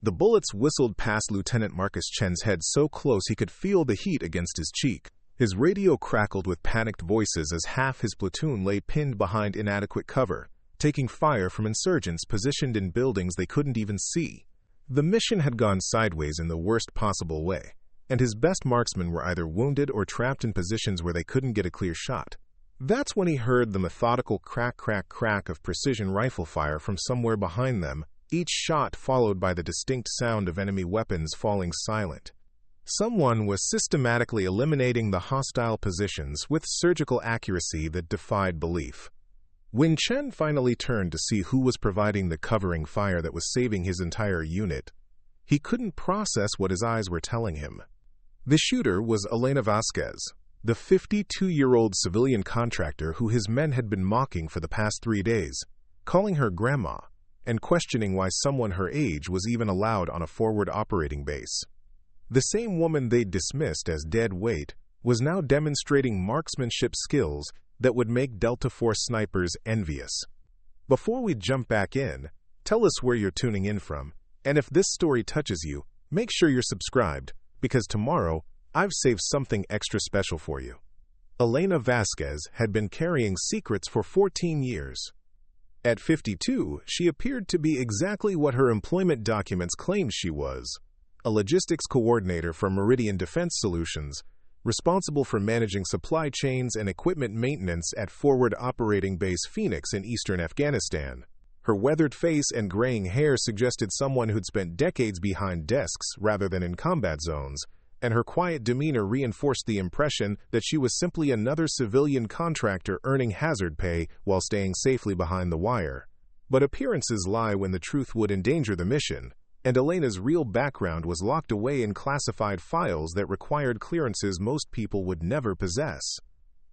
The bullets whistled past Lieutenant Marcus Chen's head so close he could feel the heat against his cheek. His radio crackled with panicked voices as half his platoon lay pinned behind inadequate cover, taking fire from insurgents positioned in buildings they couldn't even see. The mission had gone sideways in the worst possible way, and his best marksmen were either wounded or trapped in positions where they couldn't get a clear shot. That's when he heard the methodical crack, crack, crack of precision rifle fire from somewhere behind them, each shot followed by the distinct sound of enemy weapons falling silent. Someone was systematically eliminating the hostile positions with surgical accuracy that defied belief. When Chen finally turned to see who was providing the covering fire that was saving his entire unit, he couldn't process what his eyes were telling him. The shooter was Elena Vasquez, the 52-year-old civilian contractor who his men had been mocking for the past 3 days, calling her grandma, and questioning why someone her age was even allowed on a forward operating base. The same woman they'd dismissed as dead weight was now demonstrating marksmanship skills that would make Delta Force snipers envious. Before we jump back in, tell us where you're tuning in from, and if this story touches you, make sure you're subscribed, because tomorrow, I've saved something extra special for you. Elena Vasquez had been carrying secrets for 14 years. At 52, she appeared to be exactly what her employment documents claimed she was: a logistics coordinator for Meridian Defense Solutions, responsible for managing supply chains and equipment maintenance at Forward Operating Base Phoenix in eastern Afghanistan. Her weathered face and graying hair suggested someone who'd spent decades behind desks rather than in combat zones, and her quiet demeanor reinforced the impression that she was simply another civilian contractor earning hazard pay while staying safely behind the wire. But appearances lie when the truth would endanger the mission, and Elena's real background was locked away in classified files that required clearances most people would never possess.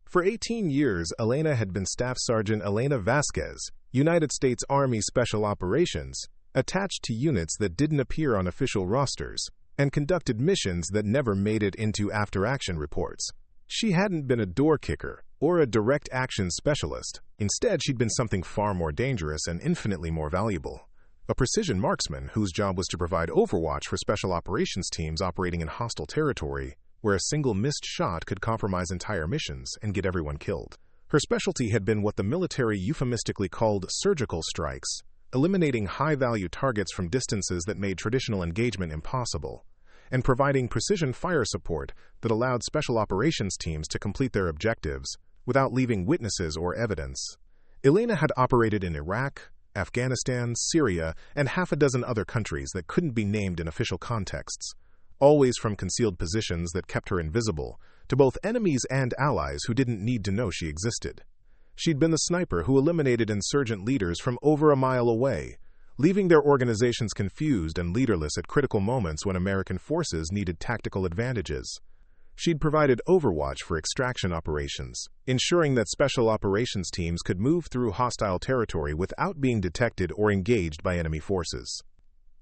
For 18 years, Elena had been Staff Sergeant Elena Vasquez, United States Army Special Operations, attached to units that didn't appear on official rosters, and conducted missions that never made it into after-action reports. She hadn't been a door kicker or a direct action specialist. Instead, she'd been something far more dangerous and infinitely more valuable: a precision marksman whose job was to provide overwatch for special operations teams operating in hostile territory, where a single missed shot could compromise entire missions and get everyone killed. Her specialty had been what the military euphemistically called surgical strikes, eliminating high-value targets from distances that made traditional engagement impossible, and providing precision fire support that allowed special operations teams to complete their objectives without leaving witnesses or evidence. Elena had operated in Iraq, Afghanistan, Syria, and half a dozen other countries that couldn't be named in official contexts, always from concealed positions that kept her invisible to both enemies and allies who didn't need to know she existed. She'd been the sniper who eliminated insurgent leaders from over a mile away, leaving their organizations confused and leaderless at critical moments when American forces needed tactical advantages. She'd provided overwatch for extraction operations, ensuring that special operations teams could move through hostile territory without being detected or engaged by enemy forces.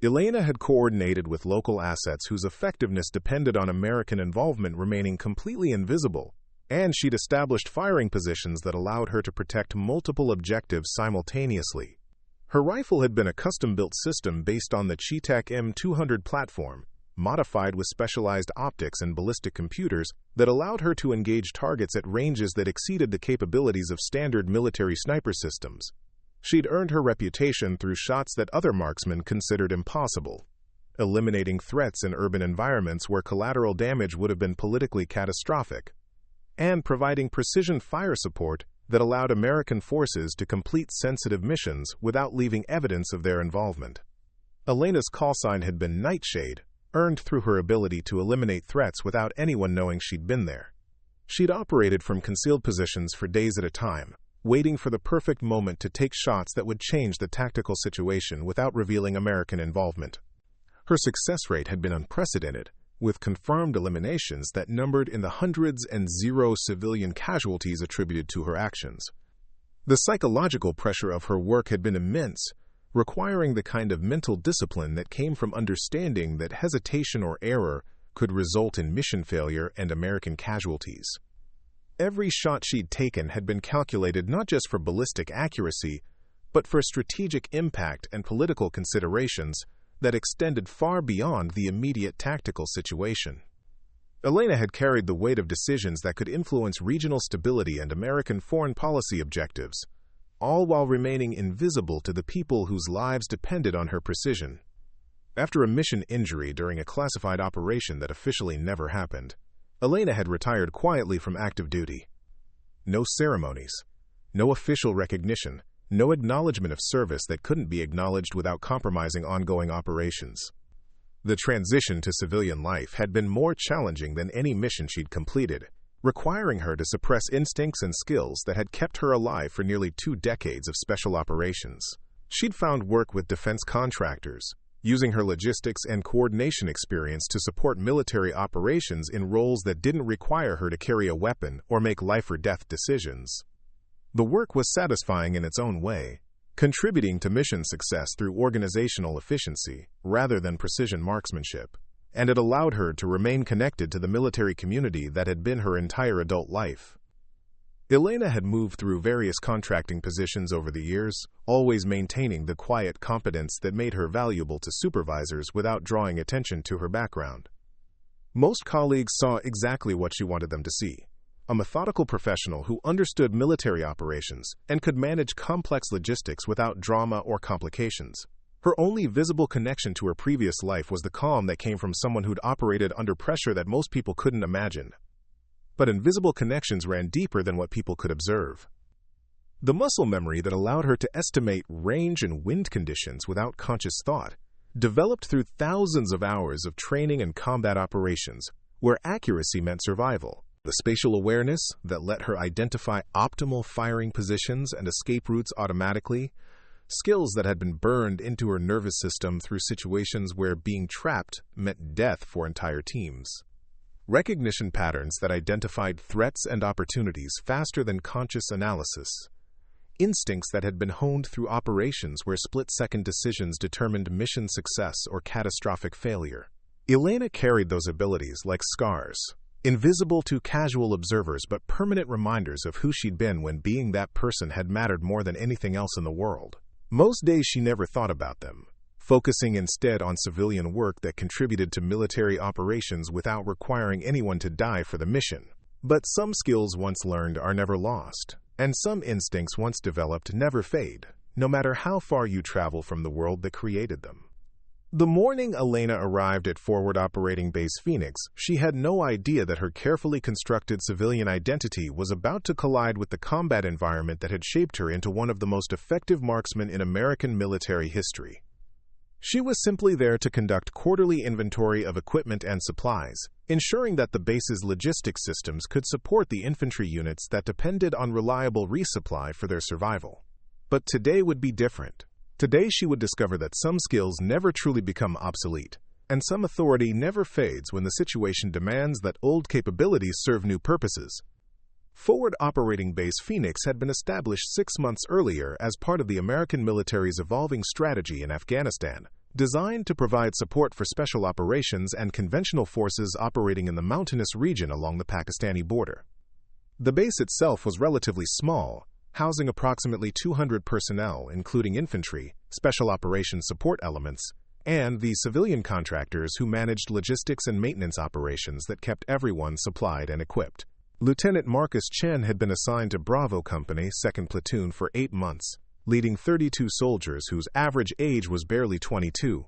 Elena had coordinated with local assets whose effectiveness depended on American involvement remaining completely invisible, and she'd established firing positions that allowed her to protect multiple objectives simultaneously. Her rifle had been a custom-built system based on the Cheetah M200 platform, modified with specialized optics and ballistic computers that allowed her to engage targets at ranges that exceeded the capabilities of standard military sniper systems. She'd earned her reputation through shots that other marksmen considered impossible, eliminating threats in urban environments where collateral damage would have been politically catastrophic, and providing precision fire support that allowed American forces to complete sensitive missions without leaving evidence of their involvement. Elena's call sign had been Nightshade, earned through her ability to eliminate threats without anyone knowing she'd been there. She'd operated from concealed positions for days at a time, waiting for the perfect moment to take shots that would change the tactical situation without revealing American involvement. Her success rate had been unprecedented, with confirmed eliminations that numbered in the hundreds and zero civilian casualties attributed to her actions. The psychological pressure of her work had been immense, requiring the kind of mental discipline that came from understanding that hesitation or error could result in mission failure and American casualties. Every shot she'd taken had been calculated not just for ballistic accuracy, but for strategic impact and political considerations, that extended far beyond the immediate tactical situation. Elena had carried the weight of decisions that could influence regional stability and American foreign policy objectives, all while remaining invisible to the people whose lives depended on her precision. After a mission injury during a classified operation that officially never happened, Elena had retired quietly from active duty. No ceremonies, no official recognition, no acknowledgement of service that couldn't be acknowledged without compromising ongoing operations. The transition to civilian life had been more challenging than any mission she'd completed, requiring her to suppress instincts and skills that had kept her alive for nearly 2 decades of special operations. She'd found work with defense contractors, using her logistics and coordination experience to support military operations in roles that didn't require her to carry a weapon or make life-or-death decisions. The work was satisfying in its own way, contributing to mission success through organizational efficiency rather than precision marksmanship, and it allowed her to remain connected to the military community that had been her entire adult life. Elena had moved through various contracting positions over the years, always maintaining the quiet competence that made her valuable to supervisors without drawing attention to her background. Most colleagues saw exactly what she wanted them to see: a methodical professional who understood military operations and could manage complex logistics without drama or complications. Her only visible connection to her previous life was the calm that came from someone who'd operated under pressure that most people couldn't imagine. But invisible connections ran deeper than what people could observe. The muscle memory that allowed her to estimate range and wind conditions without conscious thought developed through thousands of hours of training and combat operations, where accuracy meant survival. The spatial awareness that let her identify optimal firing positions and escape routes automatically, skills that had been burned into her nervous system through situations where being trapped meant death for entire teams. Recognition patterns that identified threats and opportunities faster than conscious analysis. Instincts that had been honed through operations where split-second decisions determined mission success or catastrophic failure. Elena carried those abilities like scars, invisible to casual observers but permanent reminders of who she'd been when being that person had mattered more than anything else in the world. Most days she never thought about them, focusing instead on civilian work that contributed to military operations without requiring anyone to die for the mission. But some skills once learned are never lost, and some instincts once developed never fade, no matter how far you travel from the world that created them. The morning Elena arrived at Forward Operating Base Phoenix, she had no idea that her carefully constructed civilian identity was about to collide with the combat environment that had shaped her into one of the most effective marksmen in American military history. She was simply there to conduct quarterly inventory of equipment and supplies, ensuring that the base's logistics systems could support the infantry units that depended on reliable resupply for their survival. But today would be different. Today she would discover that some skills never truly become obsolete, and some authority never fades when the situation demands that old capabilities serve new purposes. Forward Operating Base Phoenix had been established 6 months earlier as part of the American military's evolving strategy in Afghanistan, designed to provide support for special operations and conventional forces operating in the mountainous region along the Pakistani border. The base itself was relatively small, housing approximately 200 personnel, including infantry, special operations support elements, and the civilian contractors who managed logistics and maintenance operations that kept everyone supplied and equipped. Lieutenant Marcus Chen had been assigned to Bravo Company, 2nd Platoon, for 8 months, leading 32 soldiers whose average age was barely 22.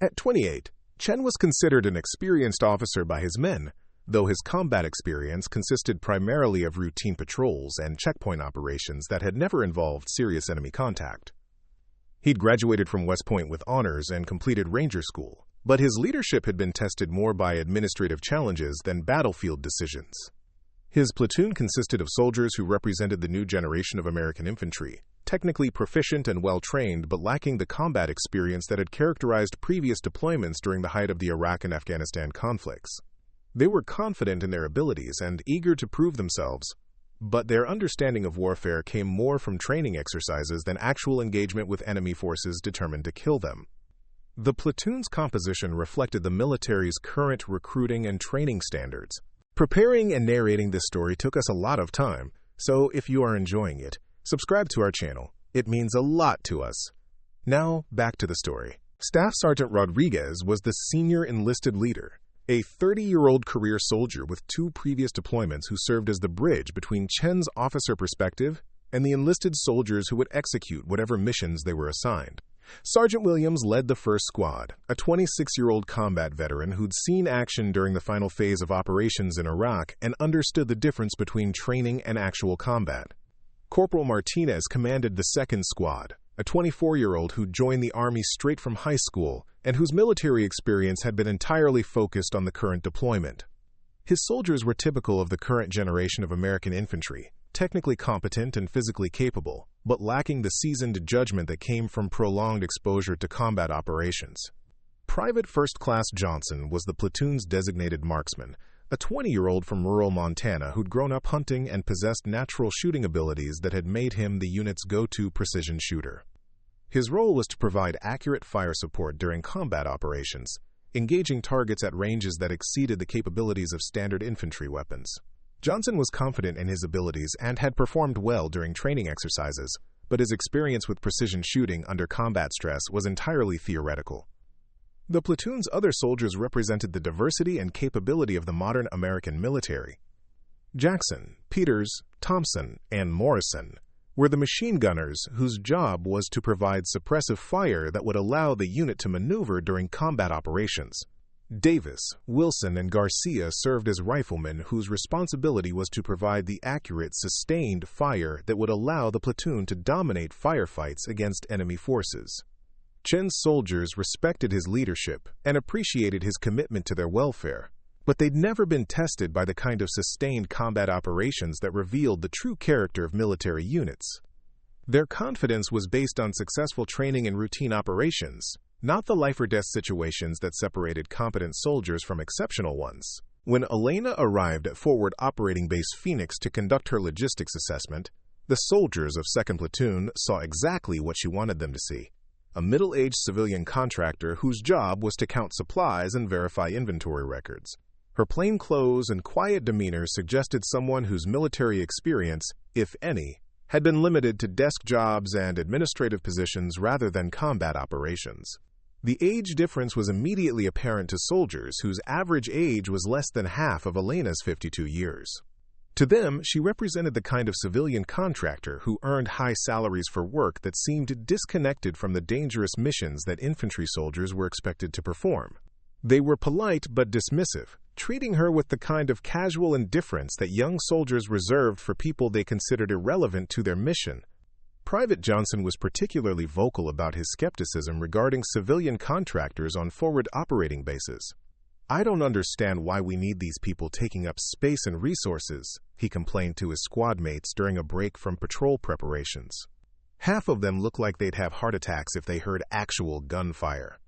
At 28, Chen was considered an experienced officer by his men, though his combat experience consisted primarily of routine patrols and checkpoint operations that had never involved serious enemy contact. He'd graduated from West Point with honors and completed Ranger School, but his leadership had been tested more by administrative challenges than battlefield decisions. His platoon consisted of soldiers who represented the new generation of American infantry, technically proficient and well-trained but lacking the combat experience that had characterized previous deployments during the height of the Iraq and Afghanistan conflicts. They were confident in their abilities and eager to prove themselves, but their understanding of warfare came more from training exercises than actual engagement with enemy forces determined to kill them. The platoon's composition reflected the military's current recruiting and training standards. Preparing and narrating this story took us a lot of time, so if you are enjoying it, subscribe to our channel. It means a lot to us. Now, back to the story. Staff Sergeant Rodriguez was the senior enlisted leader, a 30-year-old career soldier with 2 previous deployments who served as the bridge between Chen's officer perspective and the enlisted soldiers who would execute whatever missions they were assigned. Sergeant Williams led the first squad, a 26-year-old combat veteran who'd seen action during the final phase of operations in Iraq and understood the difference between training and actual combat. Corporal Martinez commanded the second squad, a 24-year-old who joined the Army straight from high school and whose military experience had been entirely focused on the current deployment. His soldiers were typical of the current generation of American infantry, technically competent and physically capable, but lacking the seasoned judgment that came from prolonged exposure to combat operations. Private First Class Johnson was the platoon's designated marksman, a 20-year-old from rural Montana who'd grown up hunting and possessed natural shooting abilities that had made him the unit's go-to precision shooter. His role was to provide accurate fire support during combat operations, engaging targets at ranges that exceeded the capabilities of standard infantry weapons. Johnson was confident in his abilities and had performed well during training exercises, but his experience with precision shooting under combat stress was entirely theoretical. The platoon's other soldiers represented the diversity and capability of the modern American military. Jackson, Peters, Thompson, and Morrison were the machine gunners whose job was to provide suppressive fire that would allow the unit to maneuver during combat operations. Davis, Wilson, and Garcia served as riflemen whose responsibility was to provide the accurate, sustained fire that would allow the platoon to dominate firefights against enemy forces. Chen's soldiers respected his leadership and appreciated his commitment to their welfare, but they'd never been tested by the kind of sustained combat operations that revealed the true character of military units. Their confidence was based on successful training in routine operations, not the life-or-death situations that separated competent soldiers from exceptional ones. When Elena arrived at Forward Operating Base Phoenix to conduct her logistics assessment, the soldiers of 2nd Platoon saw exactly what she wanted them to see: a middle-aged civilian contractor whose job was to count supplies and verify inventory records. Her plain clothes and quiet demeanor suggested someone whose military experience, if any, had been limited to desk jobs and administrative positions rather than combat operations. The age difference was immediately apparent to soldiers whose average age was less than half of Elena's 52 years. To them, she represented the kind of civilian contractor who earned high salaries for work that seemed disconnected from the dangerous missions that infantry soldiers were expected to perform. They were polite but dismissive, treating her with the kind of casual indifference that young soldiers reserved for people they considered irrelevant to their mission. Private Johnson was particularly vocal about his skepticism regarding civilian contractors on forward operating bases. "I don't understand why we need these people taking up space and resources," he complained to his squad mates during a break from patrol preparations. "Half of them look like they'd have heart attacks if they heard actual gunfire."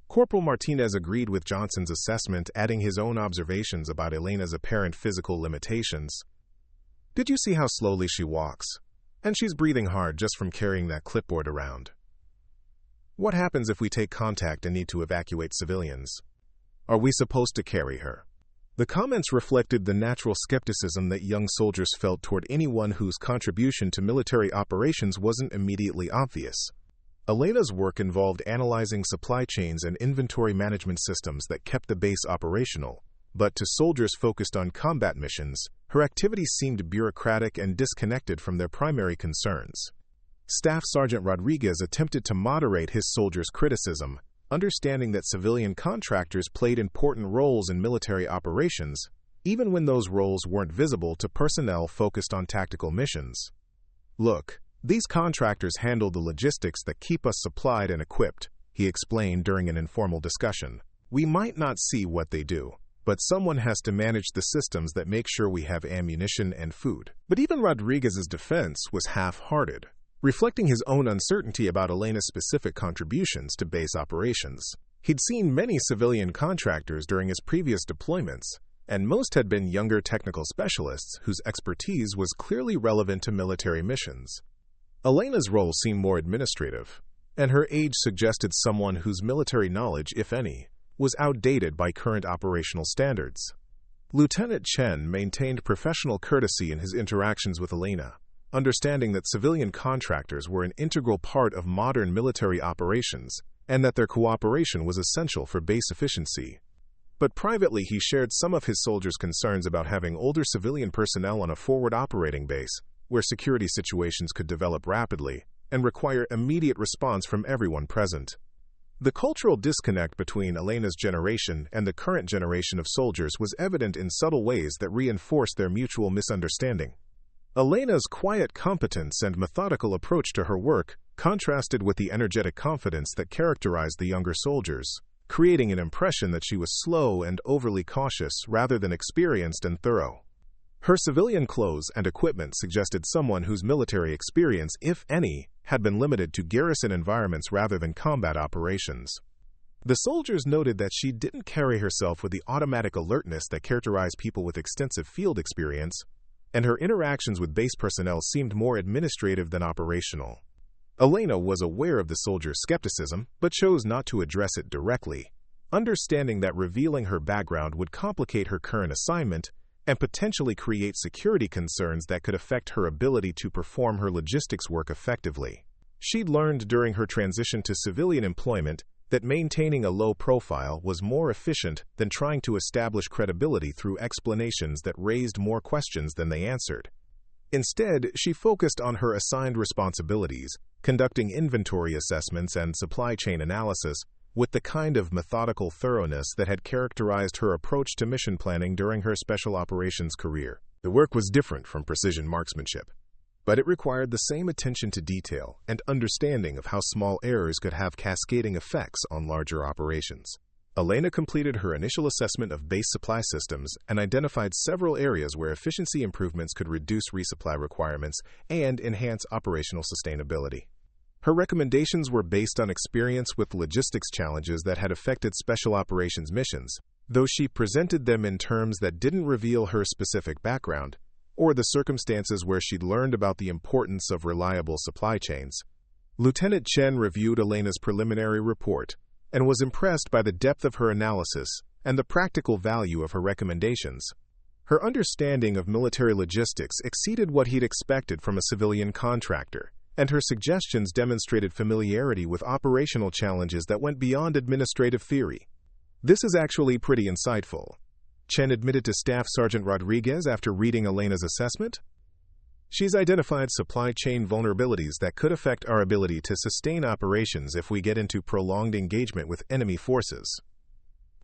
Corporal Martinez agreed with Johnson's assessment, adding his own observations about Elena's apparent physical limitations. "Did you see how slowly she walks? And she's breathing hard just from carrying that clipboard around. What happens if we take contact and need to evacuate civilians? Are we supposed to carry her?" The comments reflected the natural skepticism that young soldiers felt toward anyone whose contribution to military operations wasn't immediately obvious. Elena's work involved analyzing supply chains and inventory management systems that kept the base operational, but to soldiers focused on combat missions, her activities seemed bureaucratic and disconnected from their primary concerns. Staff Sergeant Rodriguez attempted to moderate his soldiers' criticism, understanding that civilian contractors played important roles in military operations, even when those roles weren't visible to personnel focused on tactical missions. "Look, these contractors handle the logistics that keep us supplied and equipped," he explained during an informal discussion. "We might not see what they do, but someone has to manage the systems that make sure we have ammunition and food." But even Rodriguez's defense was half-hearted, reflecting his own uncertainty about Elena's specific contributions to base operations. He'd seen many civilian contractors during his previous deployments, and most had been younger technical specialists whose expertise was clearly relevant to military missions. Elena's role seemed more administrative, and her age suggested someone whose military knowledge, if any, was outdated by current operational standards. Lieutenant Chen maintained professional courtesy in his interactions with Elena, understanding that civilian contractors were an integral part of modern military operations and that their cooperation was essential for base efficiency. But privately, he shared some of his soldiers' concerns about having older civilian personnel on a forward operating base, where security situations could develop rapidly and require immediate response from everyone present. The cultural disconnect between Elena's generation and the current generation of soldiers was evident in subtle ways that reinforced their mutual misunderstanding. Elena's quiet competence and methodical approach to her work contrasted with the energetic confidence that characterized the younger soldiers, creating an impression that she was slow and overly cautious rather than experienced and thorough. Her civilian clothes and equipment suggested someone whose military experience, if any, had been limited to garrison environments rather than combat operations. The soldiers noted that she didn't carry herself with the automatic alertness that characterized people with extensive field experience, and her interactions with base personnel seemed more administrative than operational. Elena was aware of the soldiers' skepticism, but chose not to address it directly, understanding that revealing her background would complicate her current assignment and potentially create security concerns that could affect her ability to perform her logistics work effectively. She'd learned during her transition to civilian employment that maintaining a low profile was more efficient than trying to establish credibility through explanations that raised more questions than they answered. Instead, she focused on her assigned responsibilities, conducting inventory assessments and supply chain analysis with the kind of methodical thoroughness that had characterized her approach to mission planning during her special operations career. The work was different from precision marksmanship, but it required the same attention to detail and understanding of how small errors could have cascading effects on larger operations. Elena completed her initial assessment of base supply systems and identified several areas where efficiency improvements could reduce resupply requirements and enhance operational sustainability. Her recommendations were based on experience with logistics challenges that had affected special operations missions, though she presented them in terms that didn't reveal her specific background or the circumstances where she'd learned about the importance of reliable supply chains. Lieutenant Chen reviewed Elena's preliminary report and was impressed by the depth of her analysis and the practical value of her recommendations. Her understanding of military logistics exceeded what he'd expected from a civilian contractor, and her suggestions demonstrated familiarity with operational challenges that went beyond administrative theory. "This is actually pretty insightful," Chen admitted to Staff Sergeant Rodriguez after reading Elena's assessment. "She's identified supply chain vulnerabilities that could affect our ability to sustain operations if we get into prolonged engagement with enemy forces."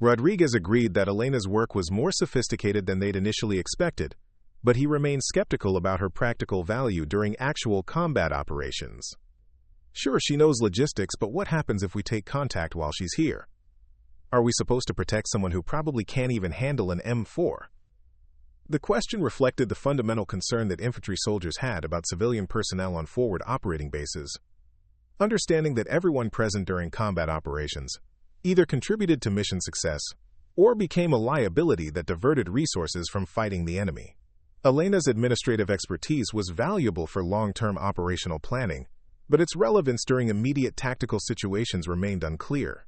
Rodriguez agreed that Elena's work was more sophisticated than they'd initially expected, but he remained skeptical about her practical value during actual combat operations. "Sure, she knows logistics, but what happens if we take contact while she's here? Are we supposed to protect someone who probably can't even handle an M4? The question reflected the fundamental concern that infantry soldiers had about civilian personnel on forward operating bases. Understanding that everyone present during combat operations either contributed to mission success or became a liability that diverted resources from fighting the enemy. Elena's administrative expertise was valuable for long-term operational planning, but its relevance during immediate tactical situations remained unclear.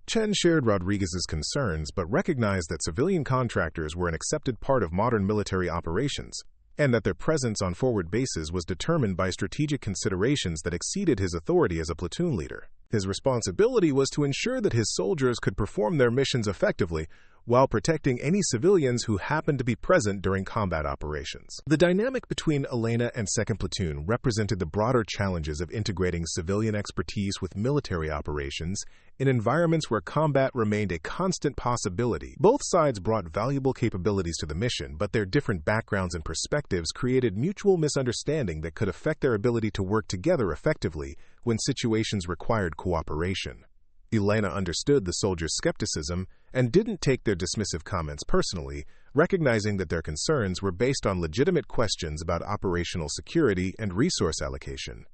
Chen shared Rodriguez's concerns but recognized that civilian contractors were an accepted part of modern military operations, and that their presence on forward bases was determined by strategic considerations that exceeded his authority as a platoon leader. His responsibility was to ensure that his soldiers could perform their missions effectively while protecting any civilians who happened to be present during combat operations. The dynamic between Elena and 2nd Platoon represented the broader challenges of integrating civilian expertise with military operations in environments where combat remained a constant possibility. Both sides brought valuable capabilities to the mission, but their different backgrounds and perspectives created mutual misunderstanding that could affect their ability to work together effectively when situations required cooperation. Elena understood the soldiers' skepticism and didn't take their dismissive comments personally, recognizing that their concerns were based on legitimate questions about operational security and resource allocation.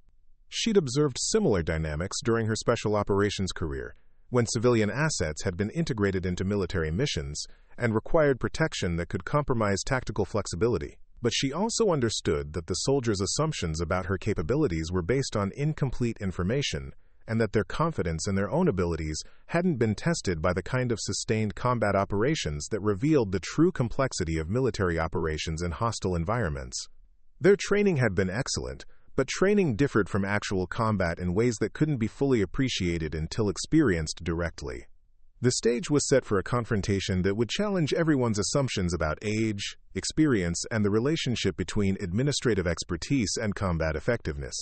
She'd observed similar dynamics during her special operations career, when civilian assets had been integrated into military missions and required protection that could compromise tactical flexibility. But she also understood that the soldiers' assumptions about her capabilities were based on incomplete information, and that their confidence in their own abilities hadn't been tested by the kind of sustained combat operations that revealed the true complexity of military operations in hostile environments. Their training had been excellent, but training differed from actual combat in ways that couldn't be fully appreciated until experienced directly. The stage was set for a confrontation that would challenge everyone's assumptions about age, experience, and the relationship between administrative expertise and combat effectiveness.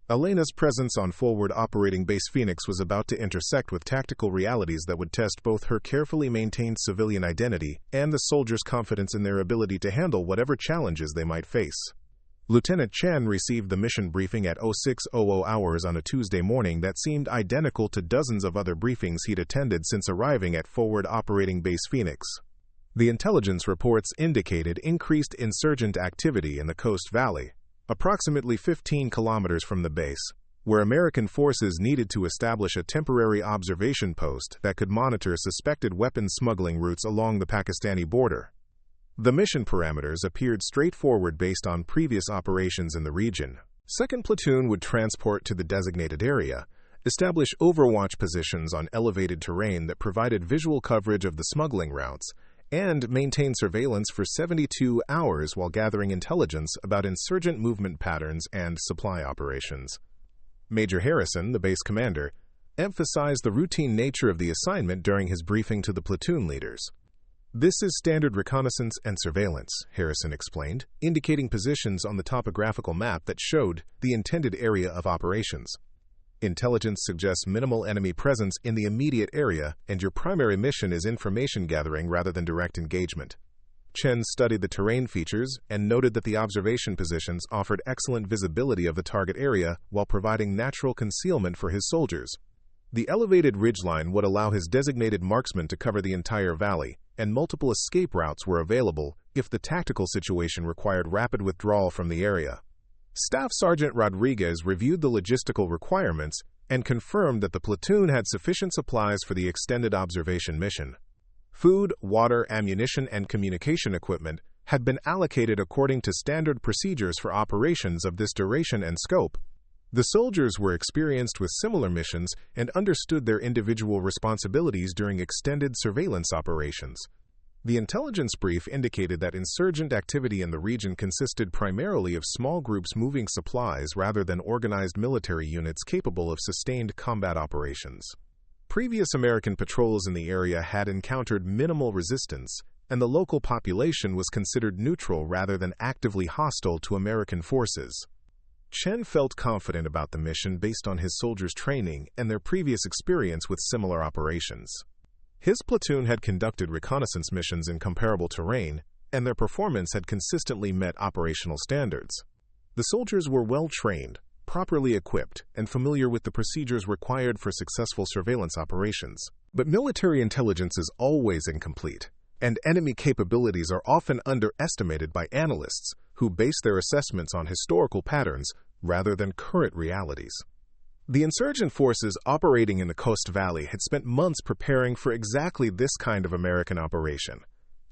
Elena's presence on Forward Operating Base Phoenix was about to intersect with tactical realities that would test both her carefully maintained civilian identity and the soldiers' confidence in their ability to handle whatever challenges they might face. Lieutenant Chen received the mission briefing at 0600 hours on a Tuesday morning that seemed identical to dozens of other briefings he'd attended since arriving at Forward Operating Base Phoenix. The intelligence reports indicated increased insurgent activity in the Coast Valley, approximately 15 kilometers from the base, where American forces needed to establish a temporary observation post that could monitor suspected weapons smuggling routes along the Pakistani border. The mission parameters appeared straightforward based on previous operations in the region. 2nd Platoon would transport to the designated area, establish overwatch positions on elevated terrain that provided visual coverage of the smuggling routes, and maintain surveillance for 72 hours while gathering intelligence about insurgent movement patterns and supply operations. Major Harrison, the base commander, emphasized the routine nature of the assignment during his briefing to the platoon leaders. "This is standard reconnaissance and surveillance," Harrison explained, indicating positions on the topographical map that showed the intended area of operations. "Intelligence suggests minimal enemy presence in the immediate area, and your primary mission is information gathering rather than direct engagement." Chen studied the terrain features and noted that the observation positions offered excellent visibility of the target area while providing natural concealment for his soldiers. The elevated ridgeline would allow his designated marksmen to cover the entire valley, and multiple escape routes were available if the tactical situation required rapid withdrawal from the area. Staff Sergeant Rodriguez reviewed the logistical requirements and confirmed that the platoon had sufficient supplies for the extended observation mission. Food, water, ammunition, and communication equipment had been allocated according to standard procedures for operations of this duration and scope. The soldiers were experienced with similar missions and understood their individual responsibilities during extended surveillance operations. The intelligence brief indicated that insurgent activity in the region consisted primarily of small groups moving supplies rather than organized military units capable of sustained combat operations. Previous American patrols in the area had encountered minimal resistance, and the local population was considered neutral rather than actively hostile to American forces. Chen felt confident about the mission based on his soldiers' training and their previous experience with similar operations. His platoon had conducted reconnaissance missions in comparable terrain, and their performance had consistently met operational standards. The soldiers were well-trained, properly equipped, and familiar with the procedures required for successful surveillance operations. But military intelligence is always incomplete, and enemy capabilities are often underestimated by analysts who base their assessments on historical patterns rather than current realities. The insurgent forces operating in the Coast Valley had spent months preparing for exactly this kind of American operation,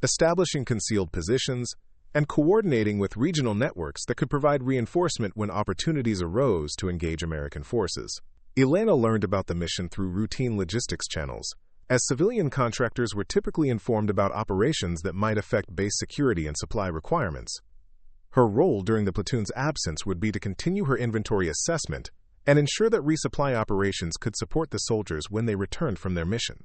establishing concealed positions and coordinating with regional networks that could provide reinforcement when opportunities arose to engage American forces. Elena learned about the mission through routine logistics channels, as civilian contractors were typically informed about operations that might affect base security and supply requirements. Her role during the platoon's absence would be to continue her inventory assessment and ensure that resupply operations could support the soldiers when they returned from their mission.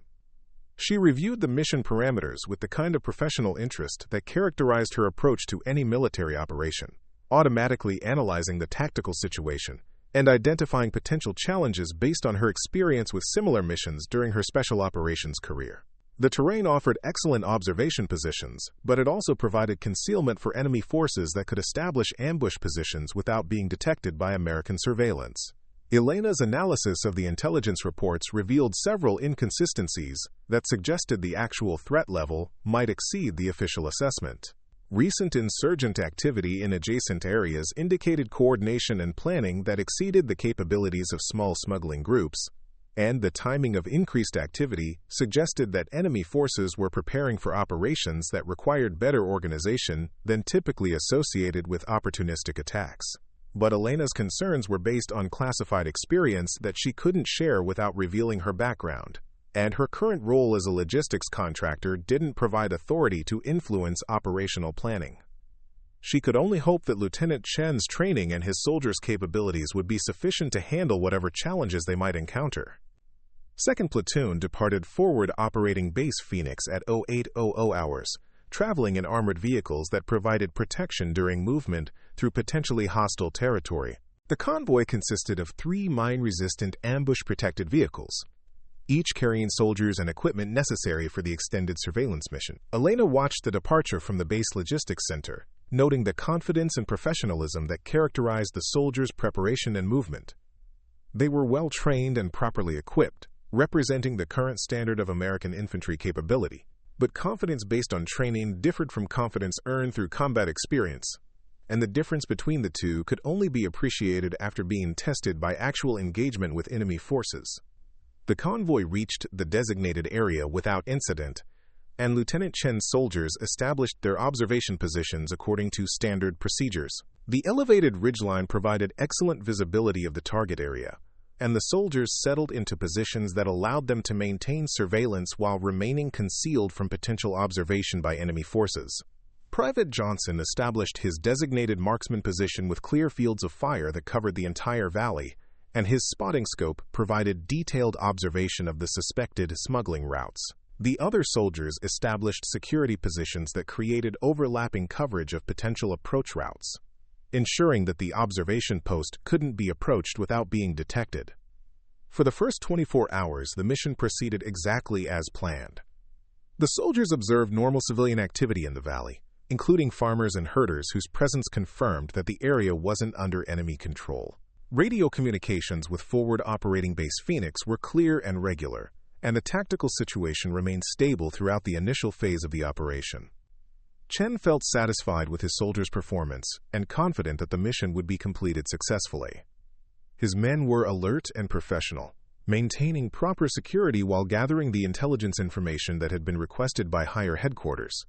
She reviewed the mission parameters with the kind of professional interest that characterized her approach to any military operation, automatically analyzing the tactical situation and identifying potential challenges based on her experience with similar missions during her special operations career. The terrain offered excellent observation positions, but it also provided concealment for enemy forces that could establish ambush positions without being detected by American surveillance. Elena's analysis of the intelligence reports revealed several inconsistencies that suggested the actual threat level might exceed the official assessment. Recent insurgent activity in adjacent areas indicated coordination and planning that exceeded the capabilities of small smuggling groups, and the timing of increased activity suggested that enemy forces were preparing for operations that required better organization than typically associated with opportunistic attacks. But Elena's concerns were based on classified experience that she couldn't share without revealing her background, and her current role as a logistics contractor didn't provide authority to influence operational planning. She could only hope that Lieutenant Chen's training and his soldiers' capabilities would be sufficient to handle whatever challenges they might encounter. 2nd Platoon departed Forward Operating Base Phoenix at 0800 hours, traveling in armored vehicles that provided protection during movement through potentially hostile territory. The convoy consisted of 3 mine-resistant ambush-protected vehicles, each carrying soldiers and equipment necessary for the extended surveillance mission. Elena watched the departure from the base logistics center, noting the confidence and professionalism that characterized the soldiers' preparation and movement. They were well-trained and properly equipped, representing the current standard of American infantry capability. But confidence based on training differed from confidence earned through combat experience, and the difference between the two could only be appreciated after being tested by actual engagement with enemy forces. The convoy reached the designated area without incident, and Lieutenant Chen's soldiers established their observation positions according to standard procedures. The elevated ridgeline provided excellent visibility of the target area, and the soldiers settled into positions that allowed them to maintain surveillance while remaining concealed from potential observation by enemy forces. Private Johnson established his designated marksman position with clear fields of fire that covered the entire valley, and his spotting scope provided detailed observation of the suspected smuggling routes. The other soldiers established security positions that created overlapping coverage of potential approach routes, ensuring that the observation post couldn't be approached without being detected. For the first 24 hours, the mission proceeded exactly as planned. The soldiers observed normal civilian activity in the valley, including farmers and herders whose presence confirmed that the area wasn't under enemy control. Radio communications with Forward Operating Base Phoenix were clear and regular, and the tactical situation remained stable throughout the initial phase of the operation. Chen felt satisfied with his soldiers' performance and confident that the mission would be completed successfully. His men were alert and professional, maintaining proper security while gathering the intelligence information that had been requested by higher headquarters.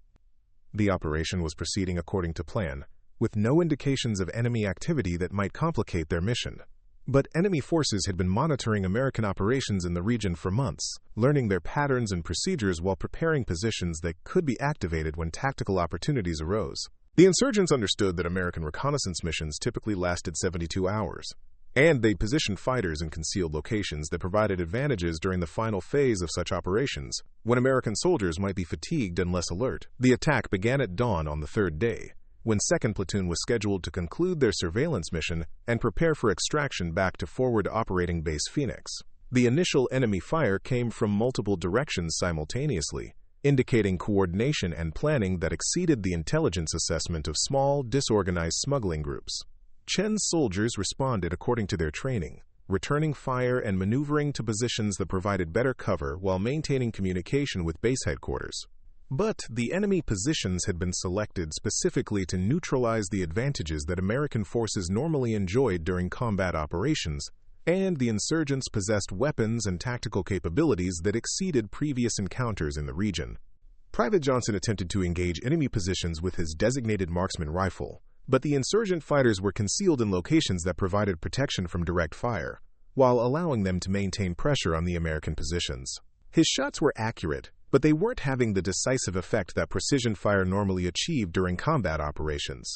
The operation was proceeding according to plan, with no indications of enemy activity that might complicate their mission. But enemy forces had been monitoring American operations in the region for months, learning their patterns and procedures while preparing positions that could be activated when tactical opportunities arose. The insurgents understood that American reconnaissance missions typically lasted 72 hours, and they positioned fighters in concealed locations that provided advantages during the final phase of such operations, when American soldiers might be fatigued and less alert. The attack began at dawn on the 3rd day, when 2nd Platoon was scheduled to conclude their surveillance mission and prepare for extraction back to Forward Operating Base Phoenix. The initial enemy fire came from multiple directions simultaneously, indicating coordination and planning that exceeded the intelligence assessment of small, disorganized smuggling groups. Chen's soldiers responded according to their training, returning fire and maneuvering to positions that provided better cover while maintaining communication with base headquarters. But the enemy positions had been selected specifically to neutralize the advantages that American forces normally enjoyed during combat operations, and the insurgents possessed weapons and tactical capabilities that exceeded previous encounters in the region. Private Johnson attempted to engage enemy positions with his designated marksman rifle, but the insurgent fighters were concealed in locations that provided protection from direct fire, while allowing them to maintain pressure on the American positions. His shots were accurate, but they weren't having the decisive effect that precision fire normally achieved during combat operations.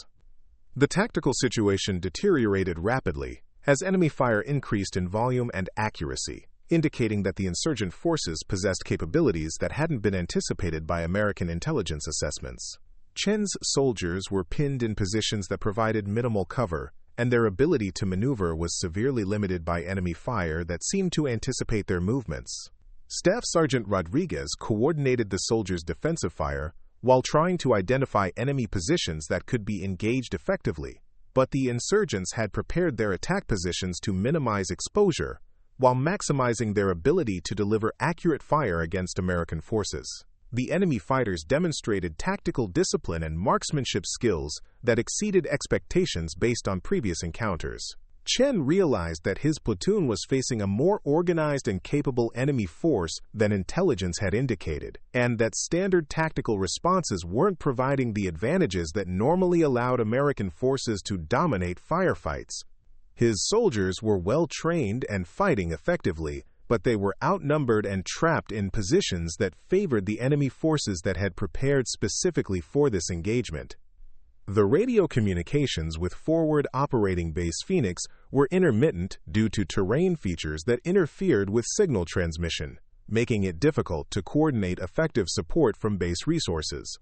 The tactical situation deteriorated rapidly as enemy fire increased in volume and accuracy, indicating that the insurgent forces possessed capabilities that hadn't been anticipated by American intelligence assessments. Chen's soldiers were pinned in positions that provided minimal cover, and their ability to maneuver was severely limited by enemy fire that seemed to anticipate their movements. Staff Sergeant Rodriguez coordinated the soldiers' defensive fire while trying to identify enemy positions that could be engaged effectively, but the insurgents had prepared their attack positions to minimize exposure while maximizing their ability to deliver accurate fire against American forces. The enemy fighters demonstrated tactical discipline and marksmanship skills that exceeded expectations based on previous encounters. Chen realized that his platoon was facing a more organized and capable enemy force than intelligence had indicated, and that standard tactical responses weren't providing the advantages that normally allowed American forces to dominate firefights. His soldiers were well-trained and fighting effectively, but they were outnumbered and trapped in positions that favored the enemy forces that had prepared specifically for this engagement. The radio communications with Forward Operating Base Phoenix were intermittent due to terrain features that interfered with signal transmission, making it difficult to coordinate effective support from base resources.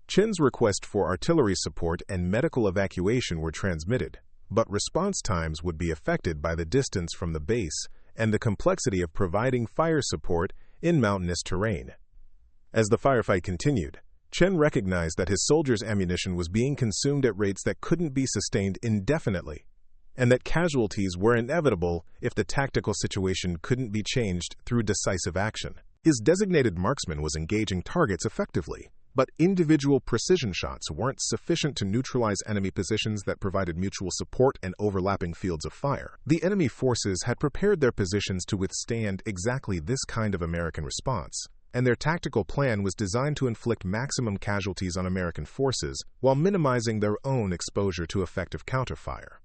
Chen's request for artillery support and medical evacuation were transmitted, but response times would be affected by the distance from the base and the complexity of providing fire support in mountainous terrain. As the firefight continued, Chen recognized that his soldiers' ammunition was being consumed at rates that couldn't be sustained indefinitely, and that casualties were inevitable if the tactical situation couldn't be changed through decisive action. His designated marksman was engaging targets effectively, but individual precision shots weren't sufficient to neutralize enemy positions that provided mutual support and overlapping fields of fire. The enemy forces had prepared their positions to withstand exactly this kind of American response, and their tactical plan was designed to inflict maximum casualties on American forces while minimizing their own exposure to effective counterfire.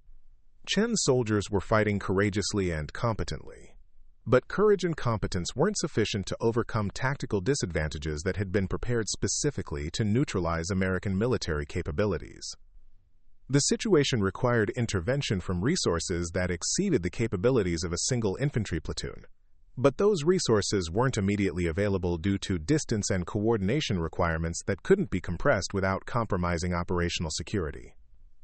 Chen's soldiers were fighting courageously and competently, but courage and competence weren't sufficient to overcome tactical disadvantages that had been prepared specifically to neutralize American military capabilities. The situation required intervention from resources that exceeded the capabilities of a single infantry platoon, but those resources weren't immediately available due to distance and coordination requirements that couldn't be compressed without compromising operational security.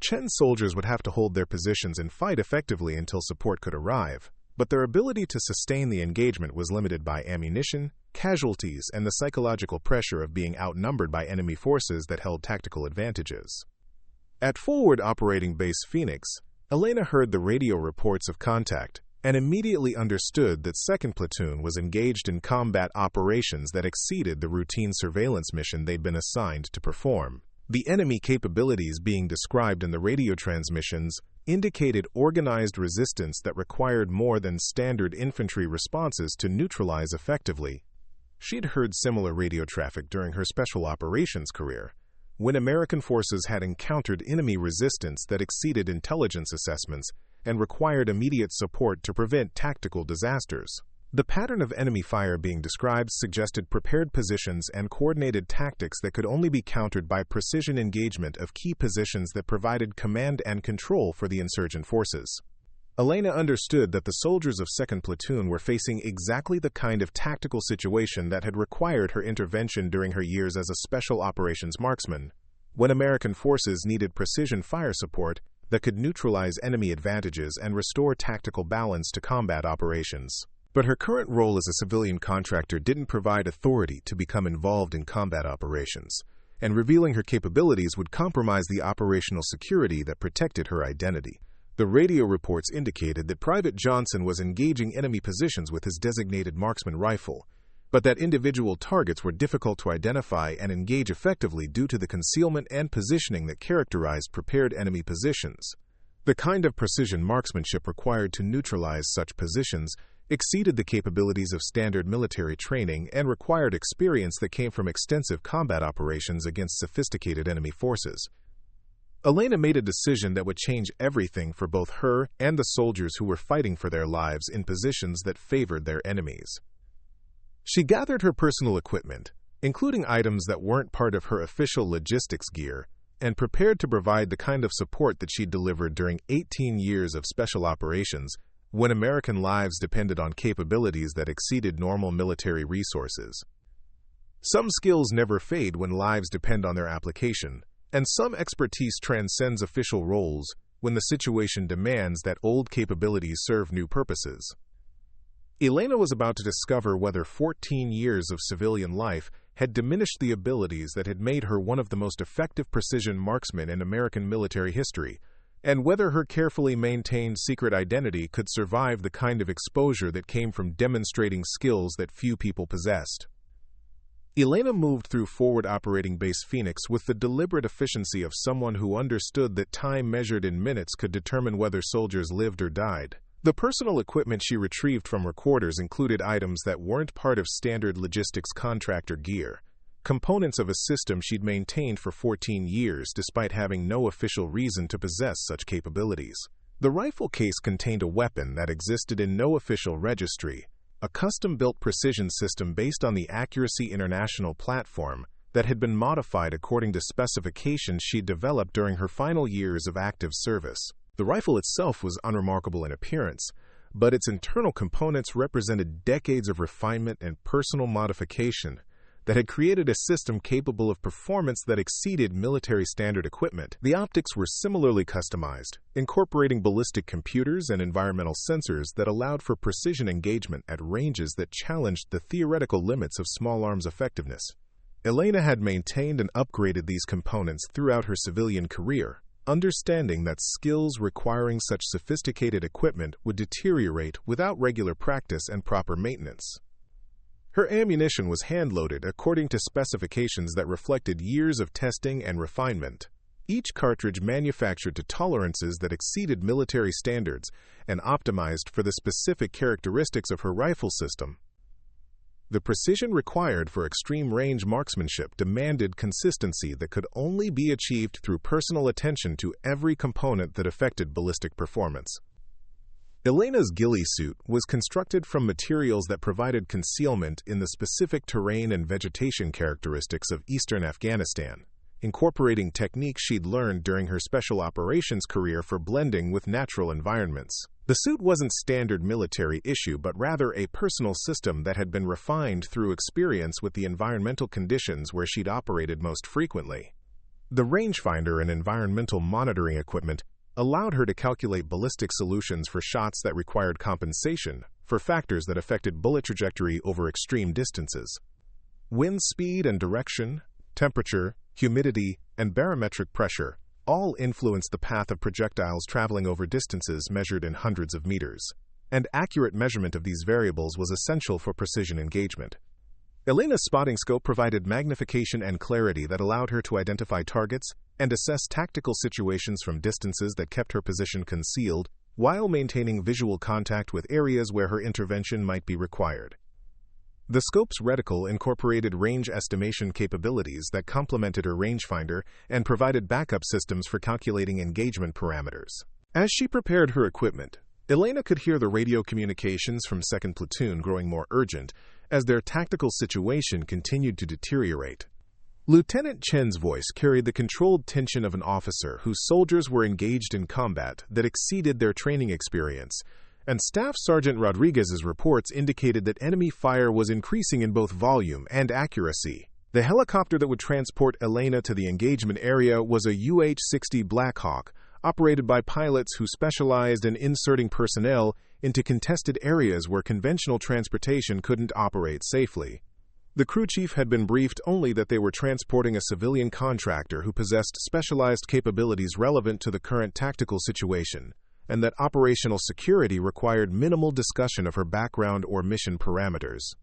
Chen's soldiers would have to hold their positions and fight effectively until support could arrive, but their ability to sustain the engagement was limited by ammunition, casualties, and the psychological pressure of being outnumbered by enemy forces that held tactical advantages. At Forward Operating Base Phoenix, Elena heard the radio reports of contact and immediately understood that 2nd Platoon was engaged in combat operations that exceeded the routine surveillance mission they'd been assigned to perform. The enemy capabilities being described in the radio transmissions indicated organized resistance that required more than standard infantry responses to neutralize effectively. She'd heard similar radio traffic during her special operations career, when American forces had encountered enemy resistance that exceeded intelligence assessments and required immediate support to prevent tactical disasters. The pattern of enemy fire being described suggested prepared positions and coordinated tactics that could only be countered by precision engagement of key positions that provided command and control for the insurgent forces. Elena understood that the soldiers of 2nd Platoon were facing exactly the kind of tactical situation that had required her intervention during her years as a special operations marksman, when American forces needed precision fire support that could neutralize enemy advantages and restore tactical balance to combat operations. But her current role as a civilian contractor didn't provide authority to become involved in combat operations, and revealing her capabilities would compromise the operational security that protected her identity. The radio reports indicated that Private Johnson was engaging enemy positions with his designated marksman rifle, but that individual targets were difficult to identify and engage effectively due to the concealment and positioning that characterized prepared enemy positions. The kind of precision marksmanship required to neutralize such positions exceeded the capabilities of standard military training and required experience that came from extensive combat operations against sophisticated enemy forces. Elena made a decision that would change everything for both her and the soldiers who were fighting for their lives in positions that favored their enemies. She gathered her personal equipment, including items that weren't part of her official logistics gear, and prepared to provide the kind of support that she'd delivered during 18 years of special operations when American lives depended on capabilities that exceeded normal military resources. Some skills never fade when lives depend on their application, and some expertise transcends official roles when the situation demands that old capabilities serve new purposes. Elena was about to discover whether 14 years of civilian life had diminished the abilities that had made her one of the most effective precision marksmen in American military history, and whether her carefully maintained secret identity could survive the kind of exposure that came from demonstrating skills that few people possessed. Elena moved through Forward Operating Base Phoenix with the deliberate efficiency of someone who understood that time measured in minutes could determine whether soldiers lived or died. The personal equipment she retrieved from recorders included items that weren't part of standard logistics contractor gear, components of a system she'd maintained for 14 years despite having no official reason to possess such capabilities. The rifle case contained a weapon that existed in no official registry, a custom-built precision system based on the Accuracy International platform that had been modified according to specifications she developed during her final years of active service. The rifle itself was unremarkable in appearance, but its internal components represented decades of refinement and personal modification that had created a system capable of performance that exceeded military standard equipment. The optics were similarly customized, incorporating ballistic computers and environmental sensors that allowed for precision engagement at ranges that challenged the theoretical limits of small arms effectiveness. Elena had maintained and upgraded these components throughout her civilian career, understanding that skills requiring such sophisticated equipment would deteriorate without regular practice and proper maintenance. Her ammunition was hand-loaded according to specifications that reflected years of testing and refinement, each cartridge manufactured to tolerances that exceeded military standards and optimized for the specific characteristics of her rifle system. The precision required for extreme-range marksmanship demanded consistency that could only be achieved through personal attention to every component that affected ballistic performance. Elena's ghillie suit was constructed from materials that provided concealment in the specific terrain and vegetation characteristics of eastern Afghanistan, incorporating techniques she'd learned during her special operations career for blending with natural environments. The suit wasn't standard military issue, but rather a personal system that had been refined through experience with the environmental conditions where she'd operated most frequently. The rangefinder and environmental monitoring equipment allowed her to calculate ballistic solutions for shots that required compensation for factors that affected bullet trajectory over extreme distances. Wind speed and direction, temperature, humidity, and barometric pressure all influenced the path of projectiles traveling over distances measured in hundreds of meters, and accurate measurement of these variables was essential for precision engagement. Elena's spotting scope provided magnification and clarity that allowed her to identify targets and assess tactical situations from distances that kept her position concealed while maintaining visual contact with areas where her intervention might be required. The scope's reticle incorporated range estimation capabilities that complemented her rangefinder and provided backup systems for calculating engagement parameters. As she prepared her equipment, Elena could hear the radio communications from 2nd Platoon growing more urgent as their tactical situation continued to deteriorate. Lieutenant Chen's voice carried the controlled tension of an officer whose soldiers were engaged in combat that exceeded their training experience, and Staff Sergeant Rodriguez's reports indicated that enemy fire was increasing in both volume and accuracy. The helicopter that would transport Elena to the engagement area was a UH-60 Blackhawk, operated by pilots who specialized in inserting personnel into contested areas where conventional transportation couldn't operate safely. The crew chief had been briefed only that they were transporting a civilian contractor who possessed specialized capabilities relevant to the current tactical situation, and that operational security required minimal discussion of her background or mission parameters.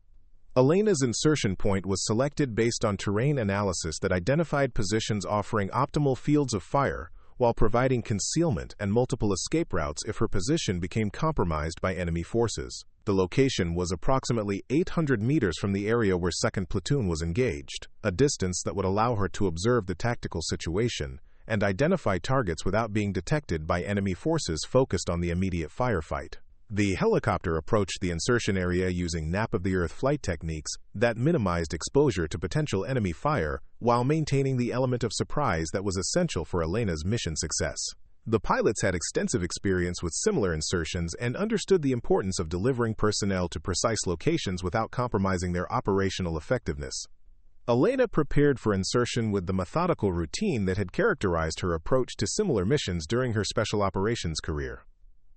Elena's insertion point was selected based on terrain analysis that identified positions offering optimal fields of fire while providing concealment and multiple escape routes if her position became compromised by enemy forces. The location was approximately 800 meters from the area where 2nd Platoon was engaged, a distance that would allow her to observe the tactical situation and identify targets without being detected by enemy forces focused on the immediate firefight. The helicopter approached the insertion area using nap-of-the-earth flight techniques that minimized exposure to potential enemy fire while maintaining the element of surprise that was essential for Elena's mission success. The pilots had extensive experience with similar insertions and understood the importance of delivering personnel to precise locations without compromising their operational effectiveness. Elena prepared for insertion with the methodical routine that had characterized her approach to similar missions during her special operations career.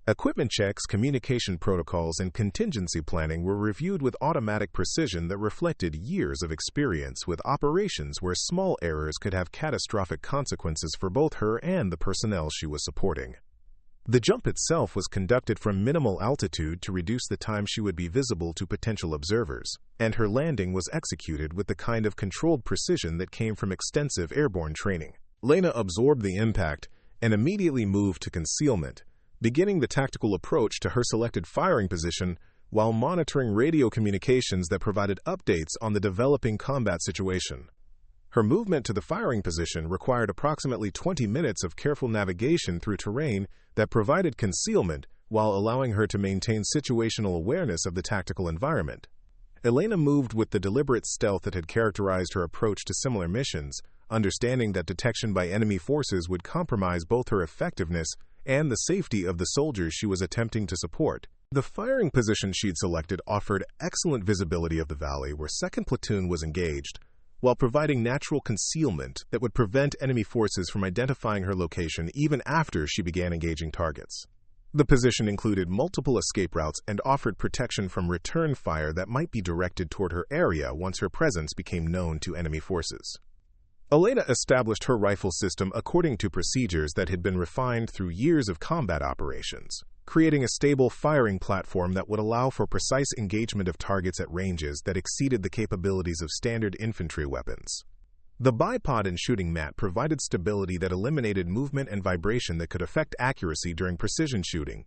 Equipment checks, communication protocols, and contingency planning were reviewed with automatic precision that reflected years of experience with operations where small errors could have catastrophic consequences for both her and the personnel she was supporting. The jump itself was conducted from minimal altitude to reduce the time she would be visible to potential observers, and her landing was executed with the kind of controlled precision that came from extensive airborne training. Elena absorbed the impact and immediately moved to concealment, beginning the tactical approach to her selected firing position while monitoring radio communications that provided updates on the developing combat situation. Her movement to the firing position required approximately 20 minutes of careful navigation through terrain that provided concealment while allowing her to maintain situational awareness of the tactical environment. Elena moved with the deliberate stealth that had characterized her approach to similar missions, understanding that detection by enemy forces would compromise both her effectiveness and the safety of the soldiers she was attempting to support. The firing position she'd selected offered excellent visibility of the valley where 2nd Platoon was engaged, while providing natural concealment that would prevent enemy forces from identifying her location even after she began engaging targets. The position included multiple escape routes and offered protection from return fire that might be directed toward her area once her presence became known to enemy forces. Elena established her rifle system according to procedures that had been refined through years of combat operations, creating a stable firing platform that would allow for precise engagement of targets at ranges that exceeded the capabilities of standard infantry weapons. The bipod and shooting mat provided stability that eliminated movement and vibration that could affect accuracy during precision shooting.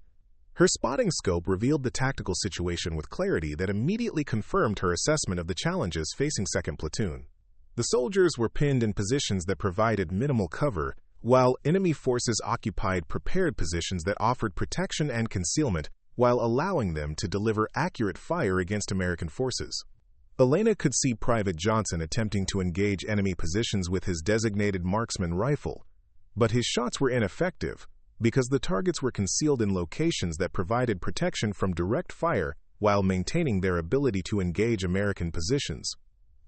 Her spotting scope revealed the tactical situation with clarity that immediately confirmed her assessment of the challenges facing 2nd Platoon. The soldiers were pinned in positions that provided minimal cover, while enemy forces occupied prepared positions that offered protection and concealment while allowing them to deliver accurate fire against American forces. Elena could see Private Johnson attempting to engage enemy positions with his designated marksman rifle, but his shots were ineffective because the targets were concealed in locations that provided protection from direct fire while maintaining their ability to engage American positions.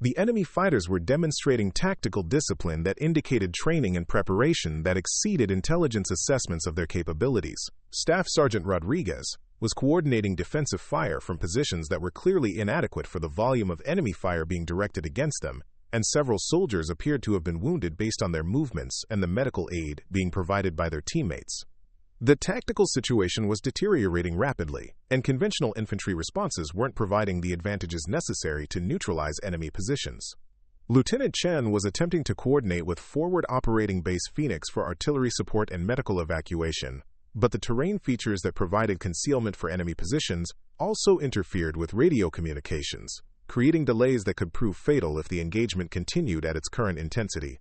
The enemy fighters were demonstrating tactical discipline that indicated training and preparation that exceeded intelligence assessments of their capabilities. Staff Sergeant Rodriguez was coordinating defensive fire from positions that were clearly inadequate for the volume of enemy fire being directed against them, and several soldiers appeared to have been wounded based on their movements and the medical aid being provided by their teammates. The tactical situation was deteriorating rapidly, and conventional infantry responses weren't providing the advantages necessary to neutralize enemy positions. Lieutenant Chen was attempting to coordinate with Forward Operating Base Phoenix for artillery support and medical evacuation, but the terrain features that provided concealment for enemy positions also interfered with radio communications, creating delays that could prove fatal if the engagement continued at its current intensity.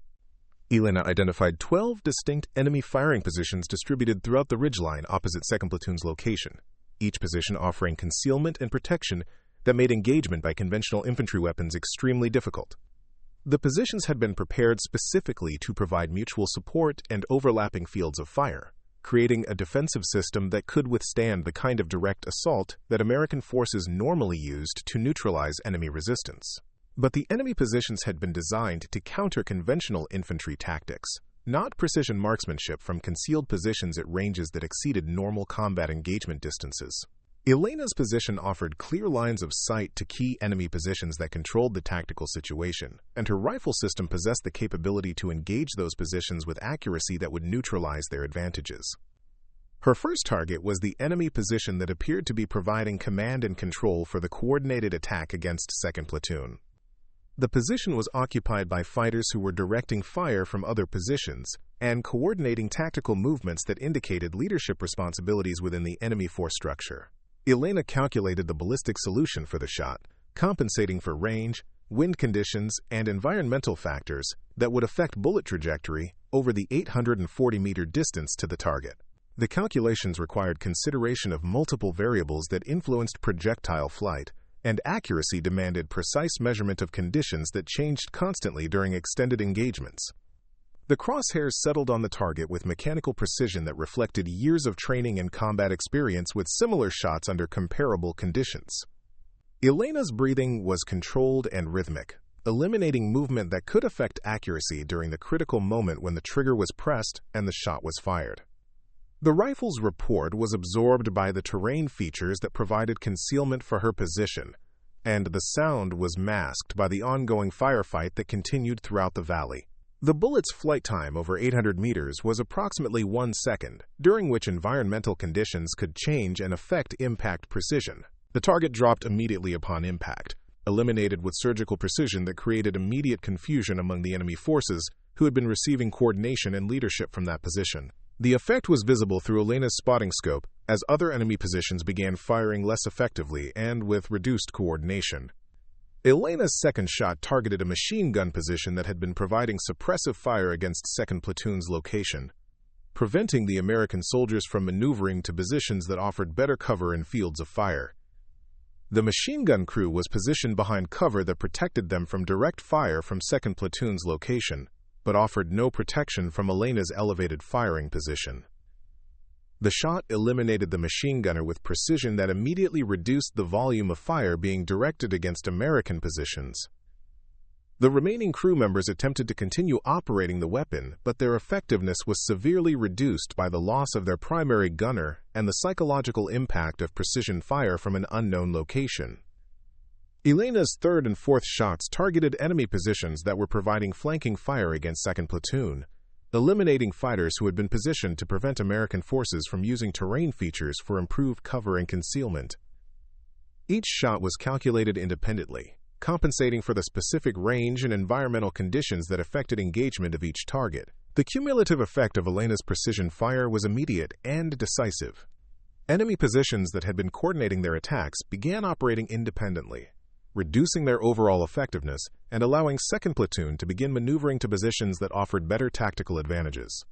Elena identified 12 distinct enemy firing positions distributed throughout the ridgeline opposite 2nd Platoon's location, each position offering concealment and protection that made engagement by conventional infantry weapons extremely difficult. The positions had been prepared specifically to provide mutual support and overlapping fields of fire, creating a defensive system that could withstand the kind of direct assault that American forces normally used to neutralize enemy resistance. But the enemy positions had been designed to counter conventional infantry tactics, not precision marksmanship from concealed positions at ranges that exceeded normal combat engagement distances. Elena's position offered clear lines of sight to key enemy positions that controlled the tactical situation, and her rifle system possessed the capability to engage those positions with accuracy that would neutralize their advantages. Her first target was the enemy position that appeared to be providing command and control for the coordinated attack against 2nd Platoon. The position was occupied by fighters who were directing fire from other positions and coordinating tactical movements that indicated leadership responsibilities within the enemy force structure. Elena calculated the ballistic solution for the shot, compensating for range, wind conditions, and environmental factors that would affect bullet trajectory over the 840-meter distance to the target. The calculations required consideration of multiple variables that influenced projectile flight, and accuracy demanded precise measurement of conditions that changed constantly during extended engagements. The crosshairs settled on the target with mechanical precision that reflected years of training and combat experience with similar shots under comparable conditions. Elena's breathing was controlled and rhythmic, eliminating movement that could affect accuracy during the critical moment when the trigger was pressed and the shot was fired. The rifle's report was absorbed by the terrain features that provided concealment for her position, and the sound was masked by the ongoing firefight that continued throughout the valley. The bullet's flight time over 800 meters was approximately 1 second, during which environmental conditions could change and affect impact precision. The target dropped immediately upon impact, eliminated with surgical precision that created immediate confusion among the enemy forces who had been receiving coordination and leadership from that position. The effect was visible through Elena's spotting scope as other enemy positions began firing less effectively and with reduced coordination. Elena's second shot targeted a machine gun position that had been providing suppressive fire against 2nd Platoon's location, preventing the American soldiers from maneuvering to positions that offered better cover in fields of fire. The machine gun crew was positioned behind cover that protected them from direct fire from 2nd Platoon's location, but offered no protection from Elena's elevated firing position. The shot eliminated the machine gunner with precision that immediately reduced the volume of fire being directed against American positions. The remaining crew members attempted to continue operating the weapon, but their effectiveness was severely reduced by the loss of their primary gunner and the psychological impact of precision fire from an unknown location. Elena's 3rd and 4th shots targeted enemy positions that were providing flanking fire against 2nd Platoon, eliminating fighters who had been positioned to prevent American forces from using terrain features for improved cover and concealment. Each shot was calculated independently, compensating for the specific range and environmental conditions that affected engagement of each target. The cumulative effect of Elena's precision fire was immediate and decisive. Enemy positions that had been coordinating their attacks began operating independently, reducing their overall effectiveness and allowing 2nd Platoon to begin maneuvering to positions that offered better tactical advantages.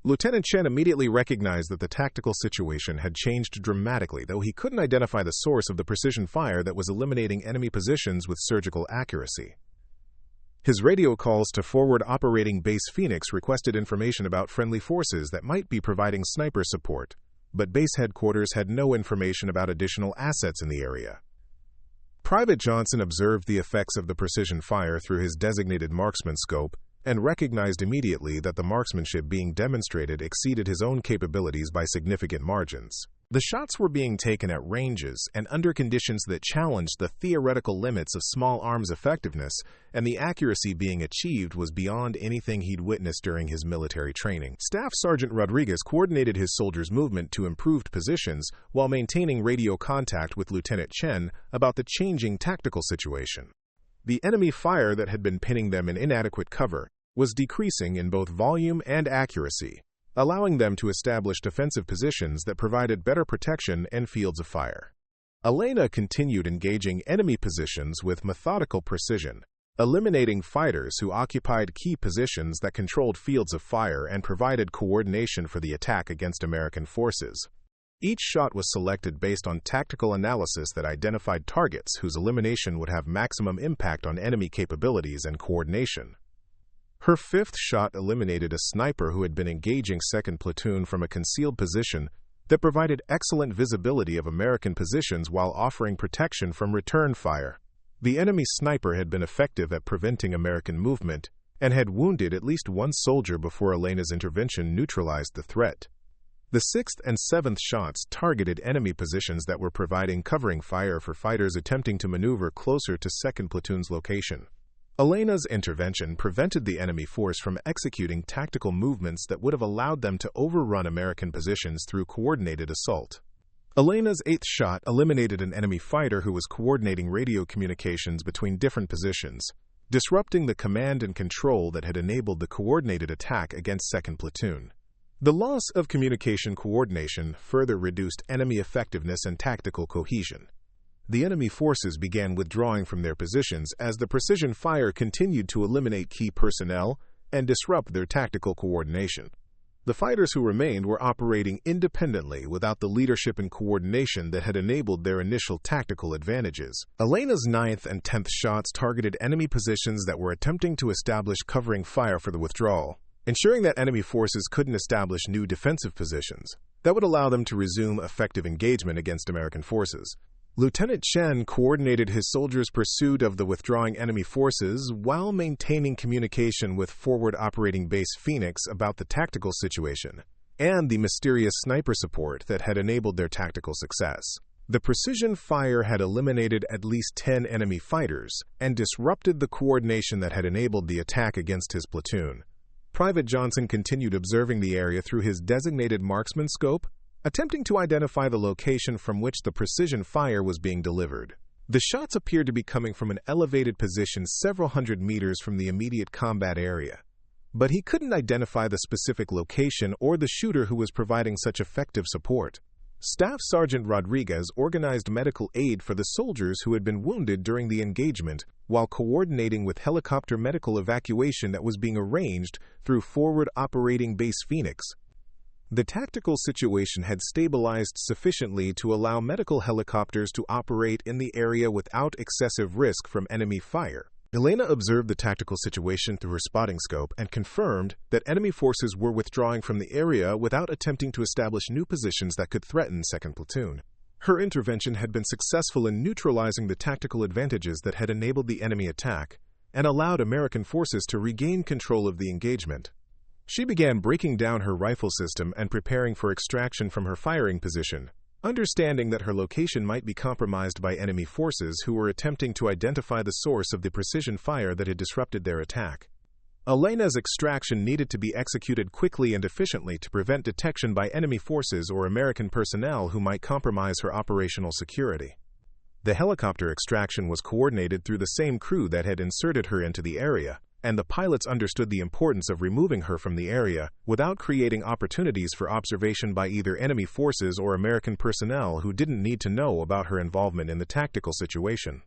Lieutenant Chen immediately recognized that the tactical situation had changed dramatically, though he couldn't identify the source of the precision fire that was eliminating enemy positions with surgical accuracy. His radio calls to Forward Operating Base Phoenix requested information about friendly forces that might be providing sniper support, but base headquarters had no information about additional assets in the area. Private Johnson observed the effects of the precision fire through his designated marksman scope and recognized immediately that the marksmanship being demonstrated exceeded his own capabilities by significant margins. The shots were being taken at ranges and under conditions that challenged the theoretical limits of small arms effectiveness, and the accuracy being achieved was beyond anything he'd witnessed during his military training. Staff Sergeant Rodriguez coordinated his soldiers' movement to improved positions while maintaining radio contact with Lieutenant Chen about the changing tactical situation. The enemy fire that had been pinning them in inadequate cover was decreasing in both volume and accuracy, allowing them to establish defensive positions that provided better protection and fields of fire. Elena continued engaging enemy positions with methodical precision, eliminating fighters who occupied key positions that controlled fields of fire and provided coordination for the attack against American forces. Each shot was selected based on tactical analysis that identified targets whose elimination would have maximum impact on enemy capabilities and coordination. Her 5th shot eliminated a sniper who had been engaging 2nd Platoon from a concealed position that provided excellent visibility of American positions while offering protection from return fire. The enemy sniper had been effective at preventing American movement and had wounded at least one soldier before Elena's intervention neutralized the threat. The 6th and 7th shots targeted enemy positions that were providing covering fire for fighters attempting to maneuver closer to 2nd Platoon's location. Elena's intervention prevented the enemy force from executing tactical movements that would have allowed them to overrun American positions through coordinated assault. Elena's 8th shot eliminated an enemy fighter who was coordinating radio communications between different positions, disrupting the command and control that had enabled the coordinated attack against 2nd Platoon. The loss of communication coordination further reduced enemy effectiveness and tactical cohesion. The enemy forces began withdrawing from their positions as the precision fire continued to eliminate key personnel and disrupt their tactical coordination. The fighters who remained were operating independently without the leadership and coordination that had enabled their initial tactical advantages. Elena's 9th and 10th shots targeted enemy positions that were attempting to establish covering fire for the withdrawal, ensuring that enemy forces couldn't establish new defensive positions that would allow them to resume effective engagement against American forces. Lieutenant Chen coordinated his soldiers' pursuit of the withdrawing enemy forces while maintaining communication with Forward Operating Base Phoenix about the tactical situation and the mysterious sniper support that had enabled their tactical success. The precision fire had eliminated at least 10 enemy fighters and disrupted the coordination that had enabled the attack against his platoon. Private Johnson continued observing the area through his designated marksman scope, attempting to identify the location from which the precision fire was being delivered. The shots appeared to be coming from an elevated position several hundred meters from the immediate combat area, but he couldn't identify the specific location or the shooter who was providing such effective support. Staff Sergeant Rodriguez organized medical aid for the soldiers who had been wounded during the engagement while coordinating with helicopter medical evacuation that was being arranged through Forward Operating Base Phoenix. The tactical situation had stabilized sufficiently to allow medical helicopters to operate in the area without excessive risk from enemy fire. Elena observed the tactical situation through her spotting scope and confirmed that enemy forces were withdrawing from the area without attempting to establish new positions that could threaten 2nd Platoon. Her intervention had been successful in neutralizing the tactical advantages that had enabled the enemy attack and allowed American forces to regain control of the engagement. She began breaking down her rifle system and preparing for extraction from her firing position, understanding that her location might be compromised by enemy forces who were attempting to identify the source of the precision fire that had disrupted their attack. Elena's extraction needed to be executed quickly and efficiently to prevent detection by enemy forces or American personnel who might compromise her operational security. The helicopter extraction was coordinated through the same crew that had inserted her into the area, and the pilots understood the importance of removing her from the area without creating opportunities for observation by either enemy forces or American personnel who didn't need to know about her involvement in the tactical situation.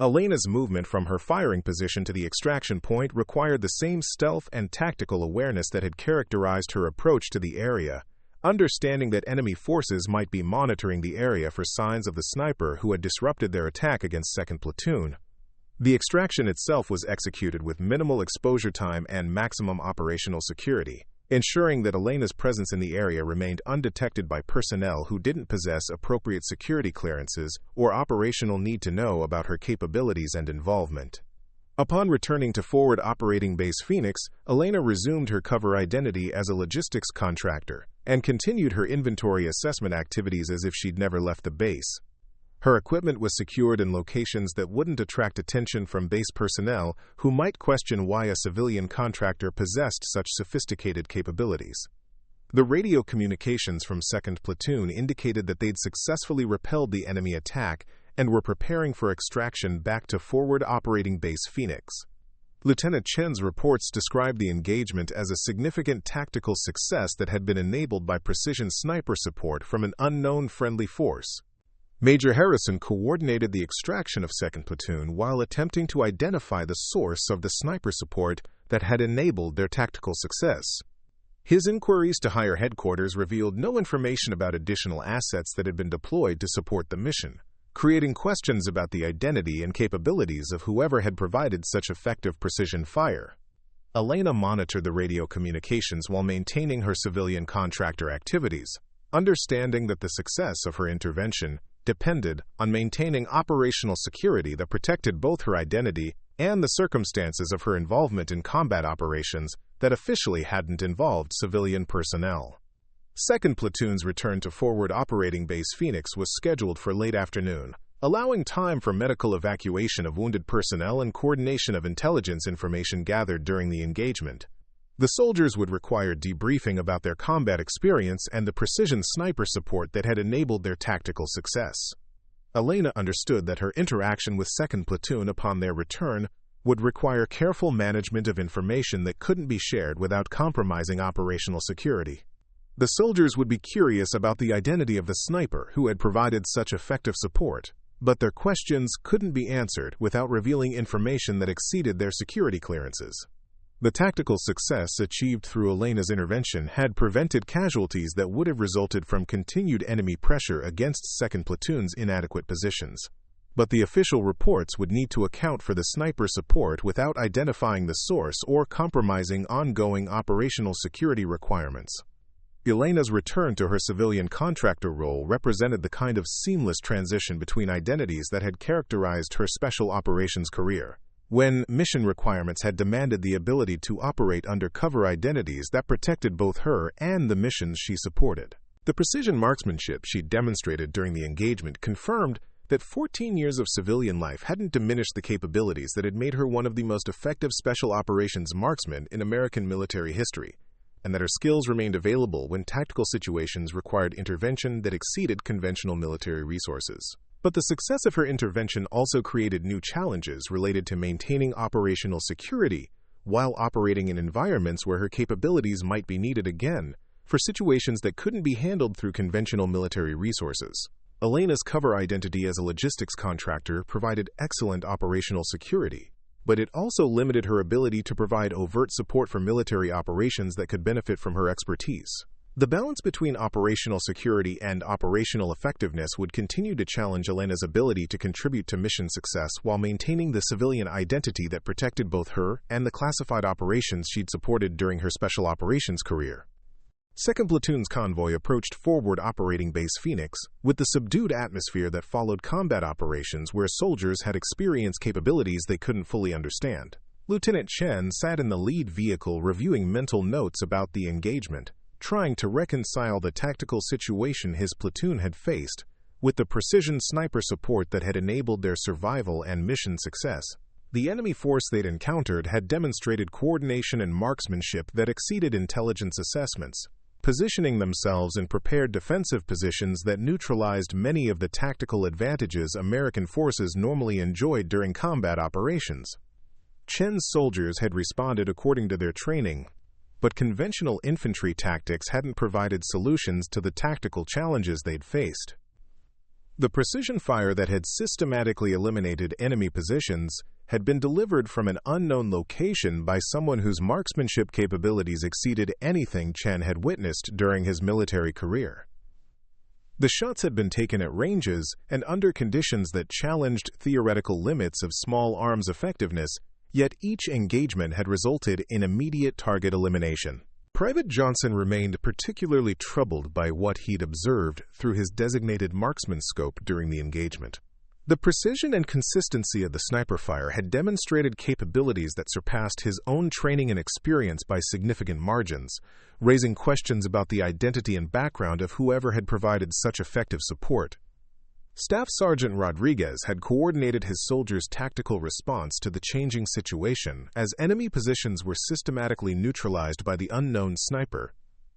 Elena's movement from her firing position to the extraction point required the same stealth and tactical awareness that had characterized her approach to the area, understanding that enemy forces might be monitoring the area for signs of the sniper who had disrupted their attack against 2nd Platoon. The extraction itself was executed with minimal exposure time and maximum operational security, ensuring that Elena's presence in the area remained undetected by personnel who didn't possess appropriate security clearances or operational need to know about her capabilities and involvement. Upon returning to Forward Operating Base Phoenix, Elena resumed her cover identity as a logistics contractor and continued her inventory assessment activities as if she'd never left the base. Her equipment was secured in locations that wouldn't attract attention from base personnel who might question why a civilian contractor possessed such sophisticated capabilities. The radio communications from 2nd Platoon indicated that they'd successfully repelled the enemy attack and were preparing for extraction back to Forward Operating Base Phoenix. Lieutenant Chen's reports described the engagement as a significant tactical success that had been enabled by precision sniper support from an unknown friendly force. Major Harrison coordinated the extraction of 2nd Platoon while attempting to identify the source of the sniper support that had enabled their tactical success. His inquiries to higher headquarters revealed no information about additional assets that had been deployed to support the mission, creating questions about the identity and capabilities of whoever had provided such effective precision fire. Elena monitored the radio communications while maintaining her civilian contractor activities, understanding that the success of her intervention depended on maintaining operational security that protected both her identity and the circumstances of her involvement in combat operations that officially hadn't involved civilian personnel. 2nd Platoon's return to Forward Operating Base Phoenix was scheduled for late afternoon, allowing time for medical evacuation of wounded personnel and coordination of intelligence information gathered during the engagement. The soldiers would require debriefing about their combat experience and the precision sniper support that had enabled their tactical success. Elena understood that her interaction with 2nd Platoon upon their return would require careful management of information that couldn't be shared without compromising operational security. The soldiers would be curious about the identity of the sniper who had provided such effective support, but their questions couldn't be answered without revealing information that exceeded their security clearances. The tactical success achieved through Elena's intervention had prevented casualties that would have resulted from continued enemy pressure against 2nd Platoon's inadequate positions. But the official reports would need to account for the sniper support without identifying the source or compromising ongoing operational security requirements. Elena's return to her civilian contractor role represented the kind of seamless transition between identities that had characterized her special operations career, when mission requirements had demanded the ability to operate under cover identities that protected both her and the missions she supported. The precision marksmanship she demonstrated during the engagement confirmed that 14 years of civilian life hadn't diminished the capabilities that had made her one of the most effective special operations marksmen in American military history, and that her skills remained available when tactical situations required intervention that exceeded conventional military resources. But the success of her intervention also created new challenges related to maintaining operational security while operating in environments where her capabilities might be needed again for situations that couldn't be handled through conventional military resources. Elena's cover identity as a logistics contractor provided excellent operational security, but it also limited her ability to provide overt support for military operations that could benefit from her expertise. The balance between operational security and operational effectiveness would continue to challenge Elena's ability to contribute to mission success while maintaining the civilian identity that protected both her and the classified operations she'd supported during her special operations career. 2nd Platoon's convoy approached Forward Operating Base Phoenix with the subdued atmosphere that followed combat operations where soldiers had experienced capabilities they couldn't fully understand. Lieutenant Chen sat in the lead vehicle reviewing mental notes about the engagement, trying to reconcile the tactical situation his platoon had faced with the precision sniper support that had enabled their survival and mission success. The enemy force they'd encountered had demonstrated coordination and marksmanship that exceeded intelligence assessments, positioning themselves in prepared defensive positions that neutralized many of the tactical advantages American forces normally enjoyed during combat operations. Chen's soldiers had responded according to their training, but conventional infantry tactics hadn't provided solutions to the tactical challenges they'd faced. The precision fire that had systematically eliminated enemy positions had been delivered from an unknown location by someone whose marksmanship capabilities exceeded anything Chen had witnessed during his military career. The shots had been taken at ranges and under conditions that challenged theoretical limits of small arms effectiveness, yet each engagement had resulted in immediate target elimination. Private Johnson remained particularly troubled by what he'd observed through his designated marksman scope during the engagement. The precision and consistency of the sniper fire had demonstrated capabilities that surpassed his own training and experience by significant margins, raising questions about the identity and background of whoever had provided such effective support. Staff Sergeant Rodriguez had coordinated his soldiers' tactical response to the changing situation as enemy positions were systematically neutralized by the unknown sniper,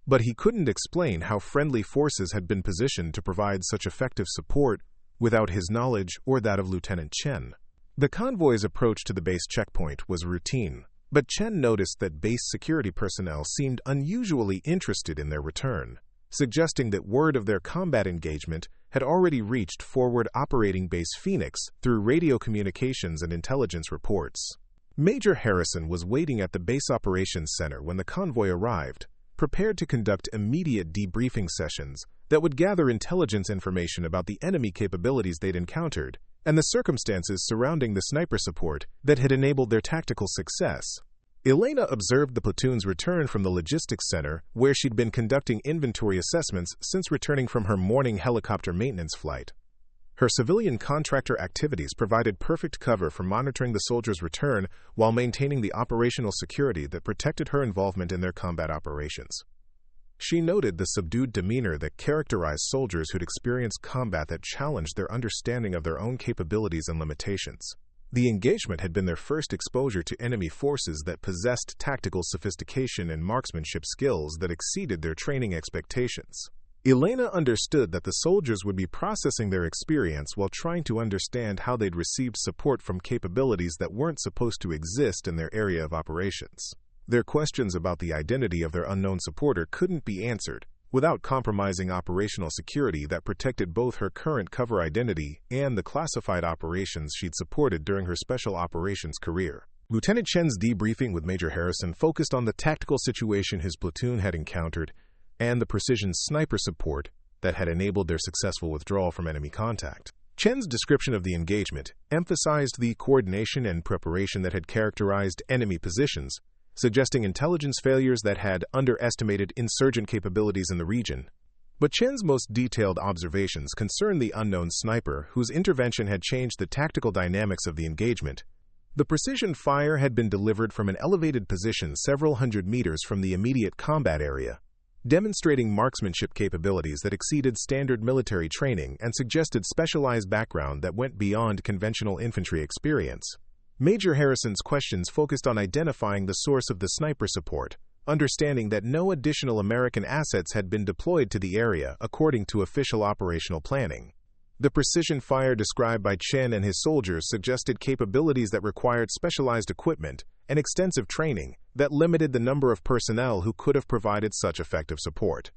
but he couldn't explain how friendly forces had been positioned to provide such effective support without his knowledge or that of Lieutenant Chen. The convoy's approach to the base checkpoint was routine, but Chen noticed that base security personnel seemed unusually interested in their return, suggesting that word of their combat engagement had already reached Forward Operating Base Phoenix through radio communications and intelligence reports. Major Harrison was waiting at the base operations center when the convoy arrived, prepared to conduct immediate debriefing sessions that would gather intelligence information about the enemy capabilities they'd encountered and the circumstances surrounding the sniper support that had enabled their tactical success. Elena observed the platoon's return from the logistics center, where she'd been conducting inventory assessments since returning from her morning helicopter maintenance flight. Her civilian contractor activities provided perfect cover for monitoring the soldiers' return while maintaining the operational security that protected her involvement in their combat operations. She noted the subdued demeanor that characterized soldiers who'd experienced combat that challenged their understanding of their own capabilities and limitations. The engagement had been their first exposure to enemy forces that possessed tactical sophistication and marksmanship skills that exceeded their training expectations. Elena understood that the soldiers would be processing their experience while trying to understand how they'd received support from capabilities that weren't supposed to exist in their area of operations. Their questions about the identity of their unknown supporter couldn't be answered without compromising operational security that protected both her current cover identity and the classified operations she'd supported during her special operations career. Lieutenant Chen's debriefing with Major Harrison focused on the tactical situation his platoon had encountered and the precision sniper support that had enabled their successful withdrawal from enemy contact. Chen's description of the engagement emphasized the coordination and preparation that had characterized enemy positions, suggesting intelligence failures that had underestimated insurgent capabilities in the region. But Chen's most detailed observations concerned the unknown sniper, whose intervention had changed the tactical dynamics of the engagement. The precision fire had been delivered from an elevated position several hundred meters from the immediate combat area, demonstrating marksmanship capabilities that exceeded standard military training and suggested specialized background that went beyond conventional infantry experience. Major Harrison's questions focused on identifying the source of the sniper support, understanding that no additional American assets had been deployed to the area according to official operational planning. The precision fire described by Chen and his soldiers suggested capabilities that required specialized equipment and extensive training that limited the number of personnel who could have provided such effective support.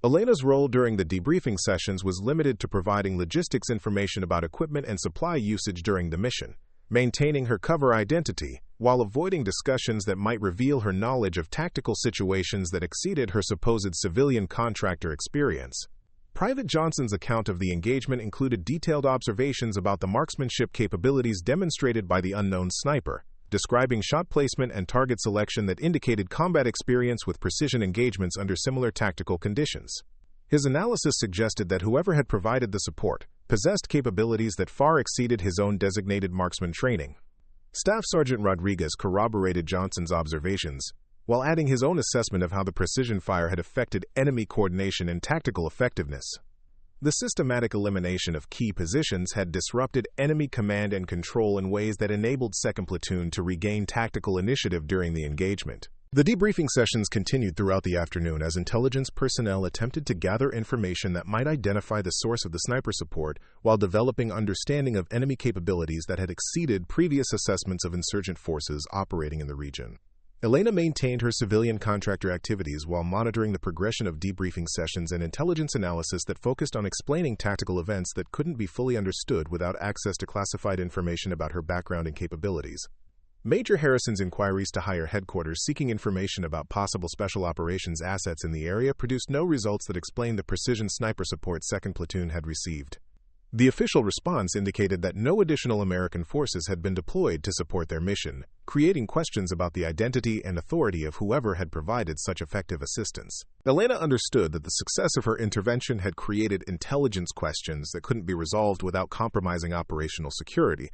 Elena's role during the debriefing sessions was limited to providing logistics information about equipment and supply usage during the mission, maintaining her cover identity, while avoiding discussions that might reveal her knowledge of tactical situations that exceeded her supposed civilian contractor experience. Private Johnson's account of the engagement included detailed observations about the marksmanship capabilities demonstrated by the unknown sniper, describing shot placement and target selection that indicated combat experience with precision engagements under similar tactical conditions. His analysis suggested that whoever had provided the support possessed capabilities that far exceeded his own designated marksman training. Staff Sergeant Rodriguez corroborated Johnson's observations, while adding his own assessment of how the precision fire had affected enemy coordination and tactical effectiveness. The systematic elimination of key positions had disrupted enemy command and control in ways that enabled 2nd Platoon to regain tactical initiative during the engagement. The debriefing sessions continued throughout the afternoon as intelligence personnel attempted to gather information that might identify the source of the sniper support while developing understanding of enemy capabilities that had exceeded previous assessments of insurgent forces operating in the region. Elena maintained her civilian contractor activities while monitoring the progression of debriefing sessions and intelligence analysis that focused on explaining tactical events that couldn't be fully understood without access to classified information about her background and capabilities. Major Harrison's inquiries to higher headquarters seeking information about possible special operations assets in the area produced no results that explained the precision sniper support 2nd Platoon had received. The official response indicated that no additional American forces had been deployed to support their mission, creating questions about the identity and authority of whoever had provided such effective assistance. Elena understood that the success of her intervention had created intelligence questions that couldn't be resolved without compromising operational security,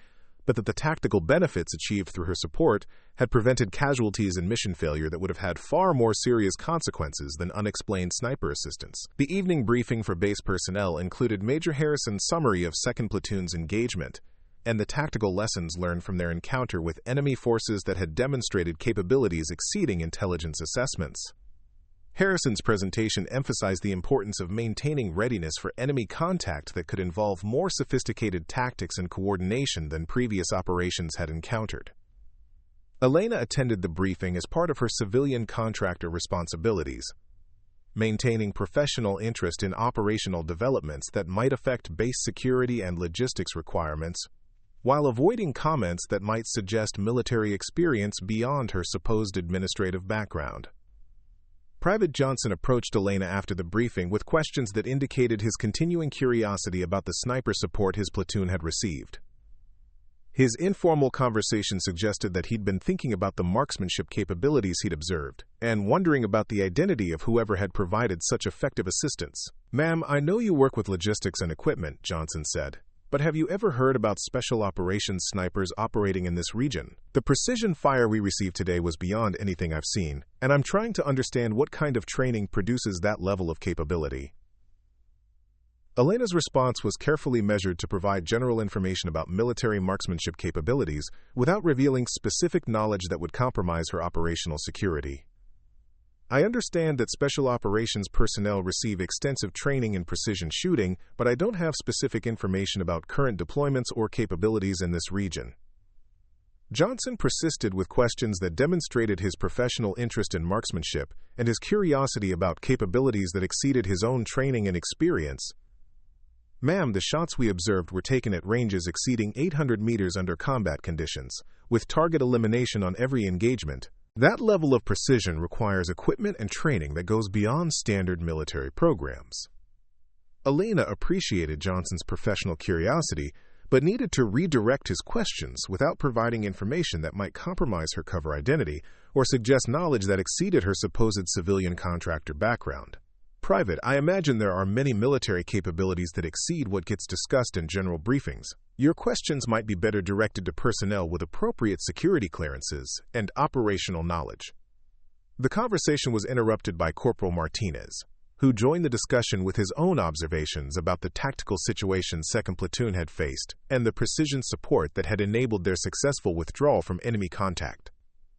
but that the tactical benefits achieved through her support had prevented casualties and mission failure that would have had far more serious consequences than unexplained sniper assistance. The evening briefing for base personnel included Major Harrison's summary of 2nd Platoon's engagement and the tactical lessons learned from their encounter with enemy forces that had demonstrated capabilities exceeding intelligence assessments. Harrison's presentation emphasized the importance of maintaining readiness for enemy contact that could involve more sophisticated tactics and coordination than previous operations had encountered. Elena attended the briefing as part of her civilian contractor responsibilities, maintaining professional interest in operational developments that might affect base security and logistics requirements, while avoiding comments that might suggest military experience beyond her supposed administrative background. Private Johnson approached Elena after the briefing with questions that indicated his continuing curiosity about the sniper support his platoon had received. His informal conversation suggested that he'd been thinking about the marksmanship capabilities he'd observed, and wondering about the identity of whoever had provided such effective assistance. "Ma'am, I know you work with logistics and equipment," Johnson said, "but have you ever heard about special operations snipers operating in this region? The precision fire we received today was beyond anything I've seen, and I'm trying to understand what kind of training produces that level of capability." Elena's response was carefully measured to provide general information about military marksmanship capabilities without revealing specific knowledge that would compromise her operational security. "I understand that special operations personnel receive extensive training in precision shooting, but I don't have specific information about current deployments or capabilities in this region." Johnson persisted with questions that demonstrated his professional interest in marksmanship and his curiosity about capabilities that exceeded his own training and experience. "Ma'am, the shots we observed were taken at ranges exceeding 800 meters under combat conditions, with target elimination on every engagement. That level of precision requires equipment and training that goes beyond standard military programs." Elena appreciated Johnson's professional curiosity, but needed to redirect his questions without providing information that might compromise her cover identity or suggest knowledge that exceeded her supposed civilian contractor background. "Private, I imagine there are many military capabilities that exceed what gets discussed in general briefings. Your questions might be better directed to personnel with appropriate security clearances and operational knowledge." The conversation was interrupted by Corporal Martinez, who joined the discussion with his own observations about the tactical situation 2nd Platoon had faced and the precision support that had enabled their successful withdrawal from enemy contact.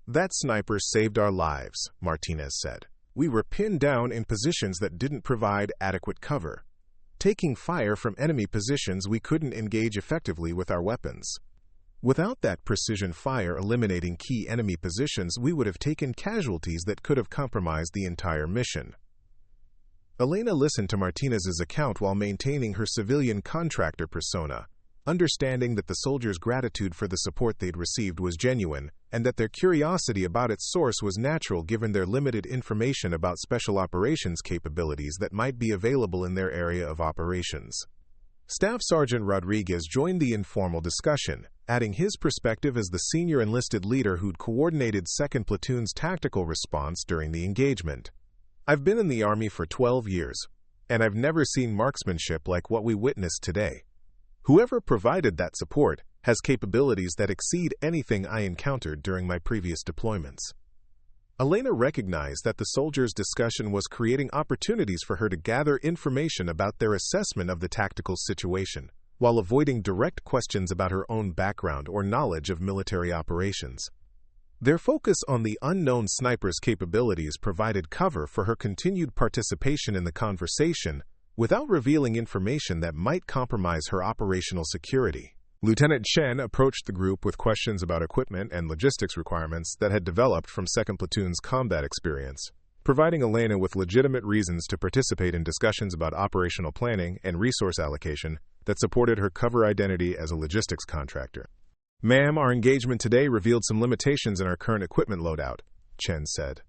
"That sniper saved our lives," Martinez said. "We were pinned down in positions that didn't provide adequate cover. Taking fire from enemy positions, we couldn't engage effectively with our weapons. Without that precision fire eliminating key enemy positions, we would have taken casualties that could have compromised the entire mission." Elena listened to Martinez's account while maintaining her civilian contractor persona, understanding that the soldiers' gratitude for the support they'd received was genuine, and that their curiosity about its source was natural given their limited information about special operations capabilities that might be available in their area of operations. Staff Sergeant Rodriguez joined the informal discussion, adding his perspective as the senior enlisted leader who'd coordinated 2nd Platoon's tactical response during the engagement. "I've been in the Army for 12 years, and I've never seen marksmanship like what we witnessed today. Whoever provided that support has capabilities that exceed anything I encountered during my previous deployments." Elena recognized that the soldiers' discussion was creating opportunities for her to gather information about their assessment of the tactical situation, while avoiding direct questions about her own background or knowledge of military operations. Their focus on the unknown sniper's capabilities provided cover for her continued participation in the conversation, without revealing information that might compromise her operational security. Lieutenant Chen approached the group with questions about equipment and logistics requirements that had developed from 2nd Platoon's combat experience, providing Elena with legitimate reasons to participate in discussions about operational planning and resource allocation that supported her cover identity as a logistics contractor. "Ma'am, our engagement today revealed some limitations in our current equipment loadout," Chen said.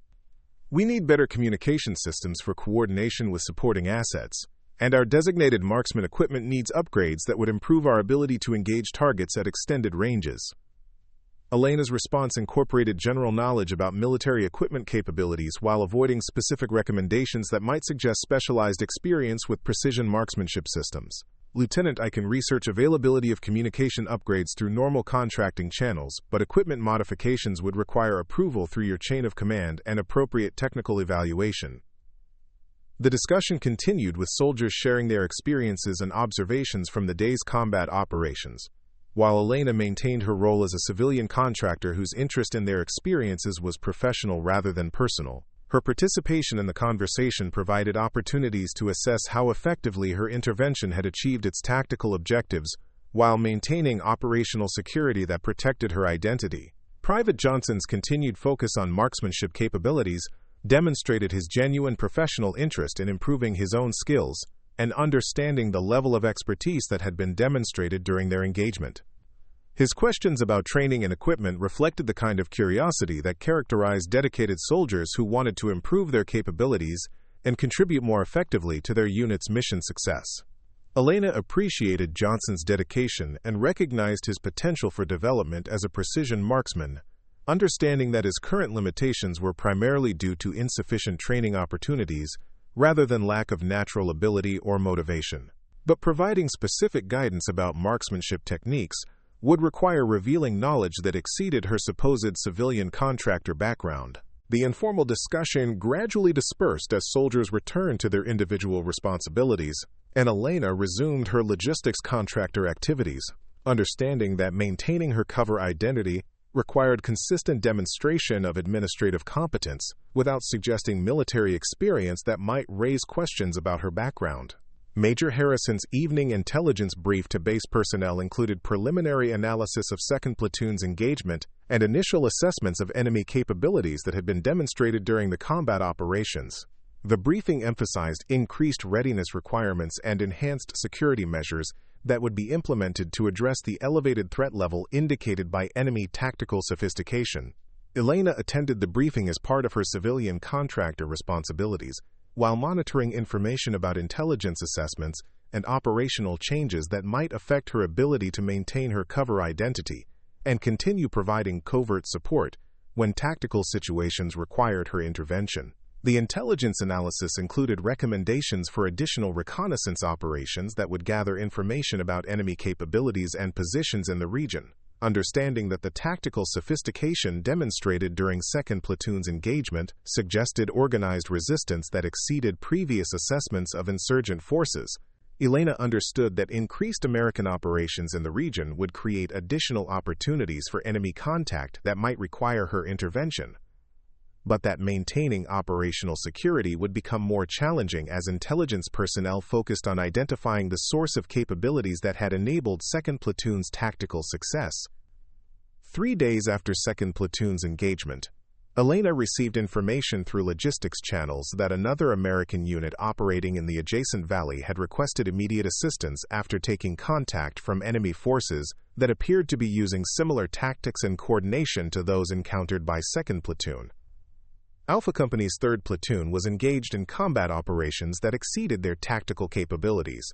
"We need better communication systems for coordination with supporting assets, and our designated marksman equipment needs upgrades that would improve our ability to engage targets at extended ranges." Elena's response incorporated general knowledge about military equipment capabilities while avoiding specific recommendations that might suggest specialized experience with precision marksmanship systems. "Lieutenant, I can research availability of communication upgrades through normal contracting channels, but equipment modifications would require approval through your chain of command and appropriate technical evaluation." The discussion continued with soldiers sharing their experiences and observations from the day's combat operations, while Elena maintained her role as a civilian contractor whose interest in their experiences was professional rather than personal. Her participation in the conversation provided opportunities to assess how effectively her intervention had achieved its tactical objectives, while maintaining operational security that protected her identity. Private Johnson's continued focus on marksmanship capabilities demonstrated his genuine professional interest in improving his own skills and understanding the level of expertise that had been demonstrated during their engagement. His questions about training and equipment reflected the kind of curiosity that characterized dedicated soldiers who wanted to improve their capabilities and contribute more effectively to their unit's mission success. Elena appreciated Johnson's dedication and recognized his potential for development as a precision marksman, understanding that his current limitations were primarily due to insufficient training opportunities rather than lack of natural ability or motivation. But providing specific guidance about marksmanship techniques would require revealing knowledge that exceeded her supposed civilian contractor background. The informal discussion gradually dispersed as soldiers returned to their individual responsibilities, and Elena resumed her logistics contractor activities, understanding that maintaining her cover identity required consistent demonstration of administrative competence without suggesting military experience that might raise questions about her background. Major Harrison's evening intelligence brief to base personnel included preliminary analysis of 2nd Platoon's engagement and initial assessments of enemy capabilities that had been demonstrated during the combat operations. The briefing emphasized increased readiness requirements and enhanced security measures that would be implemented to address the elevated threat level indicated by enemy tactical sophistication. Elena attended the briefing as part of her civilian contractor responsibilities, while monitoring information about intelligence assessments and operational changes that might affect her ability to maintain her cover identity and continue providing covert support when tactical situations required her intervention. The intelligence analysis included recommendations for additional reconnaissance operations that would gather information about enemy capabilities and positions in the region. Understanding that the tactical sophistication demonstrated during 2nd Platoon's engagement suggested organized resistance that exceeded previous assessments of insurgent forces, Elena understood that increased American operations in the region would create additional opportunities for enemy contact that might require her intervention, but that maintaining operational security would become more challenging as intelligence personnel focused on identifying the source of capabilities that had enabled 2nd Platoon's tactical success. 3 days after 2nd Platoon's engagement, Elena received information through logistics channels that another American unit operating in the adjacent valley had requested immediate assistance after taking contact from enemy forces that appeared to be using similar tactics and coordination to those encountered by 2nd Platoon. Alpha Company's 3rd Platoon was engaged in combat operations that exceeded their tactical capabilities,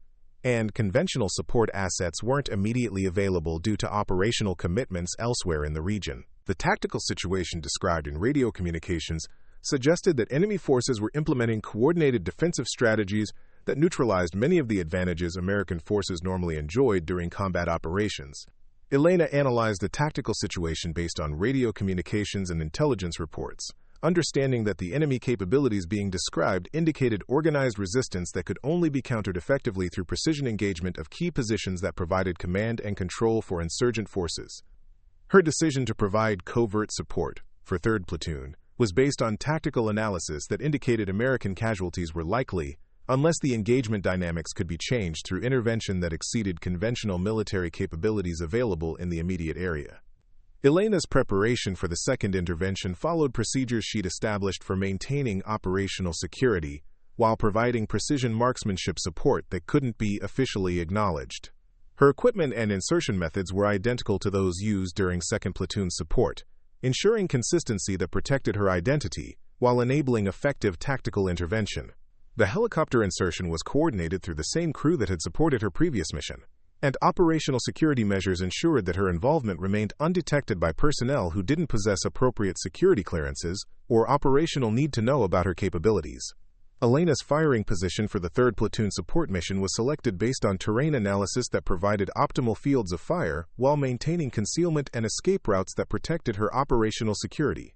and conventional support assets weren't immediately available due to operational commitments elsewhere in the region. The tactical situation described in radio communications suggested that enemy forces were implementing coordinated defensive strategies that neutralized many of the advantages American forces normally enjoyed during combat operations. Elena analyzed the tactical situation based on radio communications and intelligence reports, understanding that the enemy capabilities being described indicated organized resistance that could only be countered effectively through precision engagement of key positions that provided command and control for insurgent forces. Her decision to provide covert support for 3rd Platoon was based on tactical analysis that indicated American casualties were likely unless the engagement dynamics could be changed through intervention that exceeded conventional military capabilities available in the immediate area. Elena's preparation for the second intervention followed procedures she'd established for maintaining operational security while providing precision marksmanship support that couldn't be officially acknowledged. Her equipment and insertion methods were identical to those used during 2nd Platoon support, ensuring consistency that protected her identity while enabling effective tactical intervention. The helicopter insertion was coordinated through the same crew that had supported her previous mission, and operational security measures ensured that her involvement remained undetected by personnel who didn't possess appropriate security clearances or operational need to know about her capabilities. Elena's firing position for the 3rd Platoon support mission was selected based on terrain analysis that provided optimal fields of fire while maintaining concealment and escape routes that protected her operational security.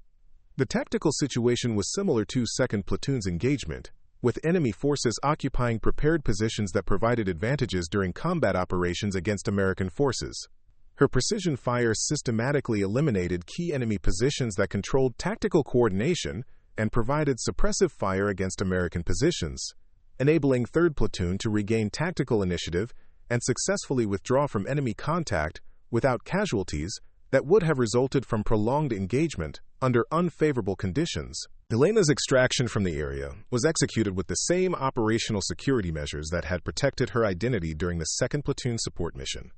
The tactical situation was similar to 2nd Platoon's engagement, with enemy forces occupying prepared positions that provided advantages during combat operations against American forces. Her precision fire systematically eliminated key enemy positions that controlled tactical coordination and provided suppressive fire against American positions, enabling 3rd Platoon to regain tactical initiative and successfully withdraw from enemy contact without casualties that would have resulted from prolonged engagement under unfavorable conditions. Elena's extraction from the area was executed with the same operational security measures that had protected her identity during the 2nd Platoon support mission,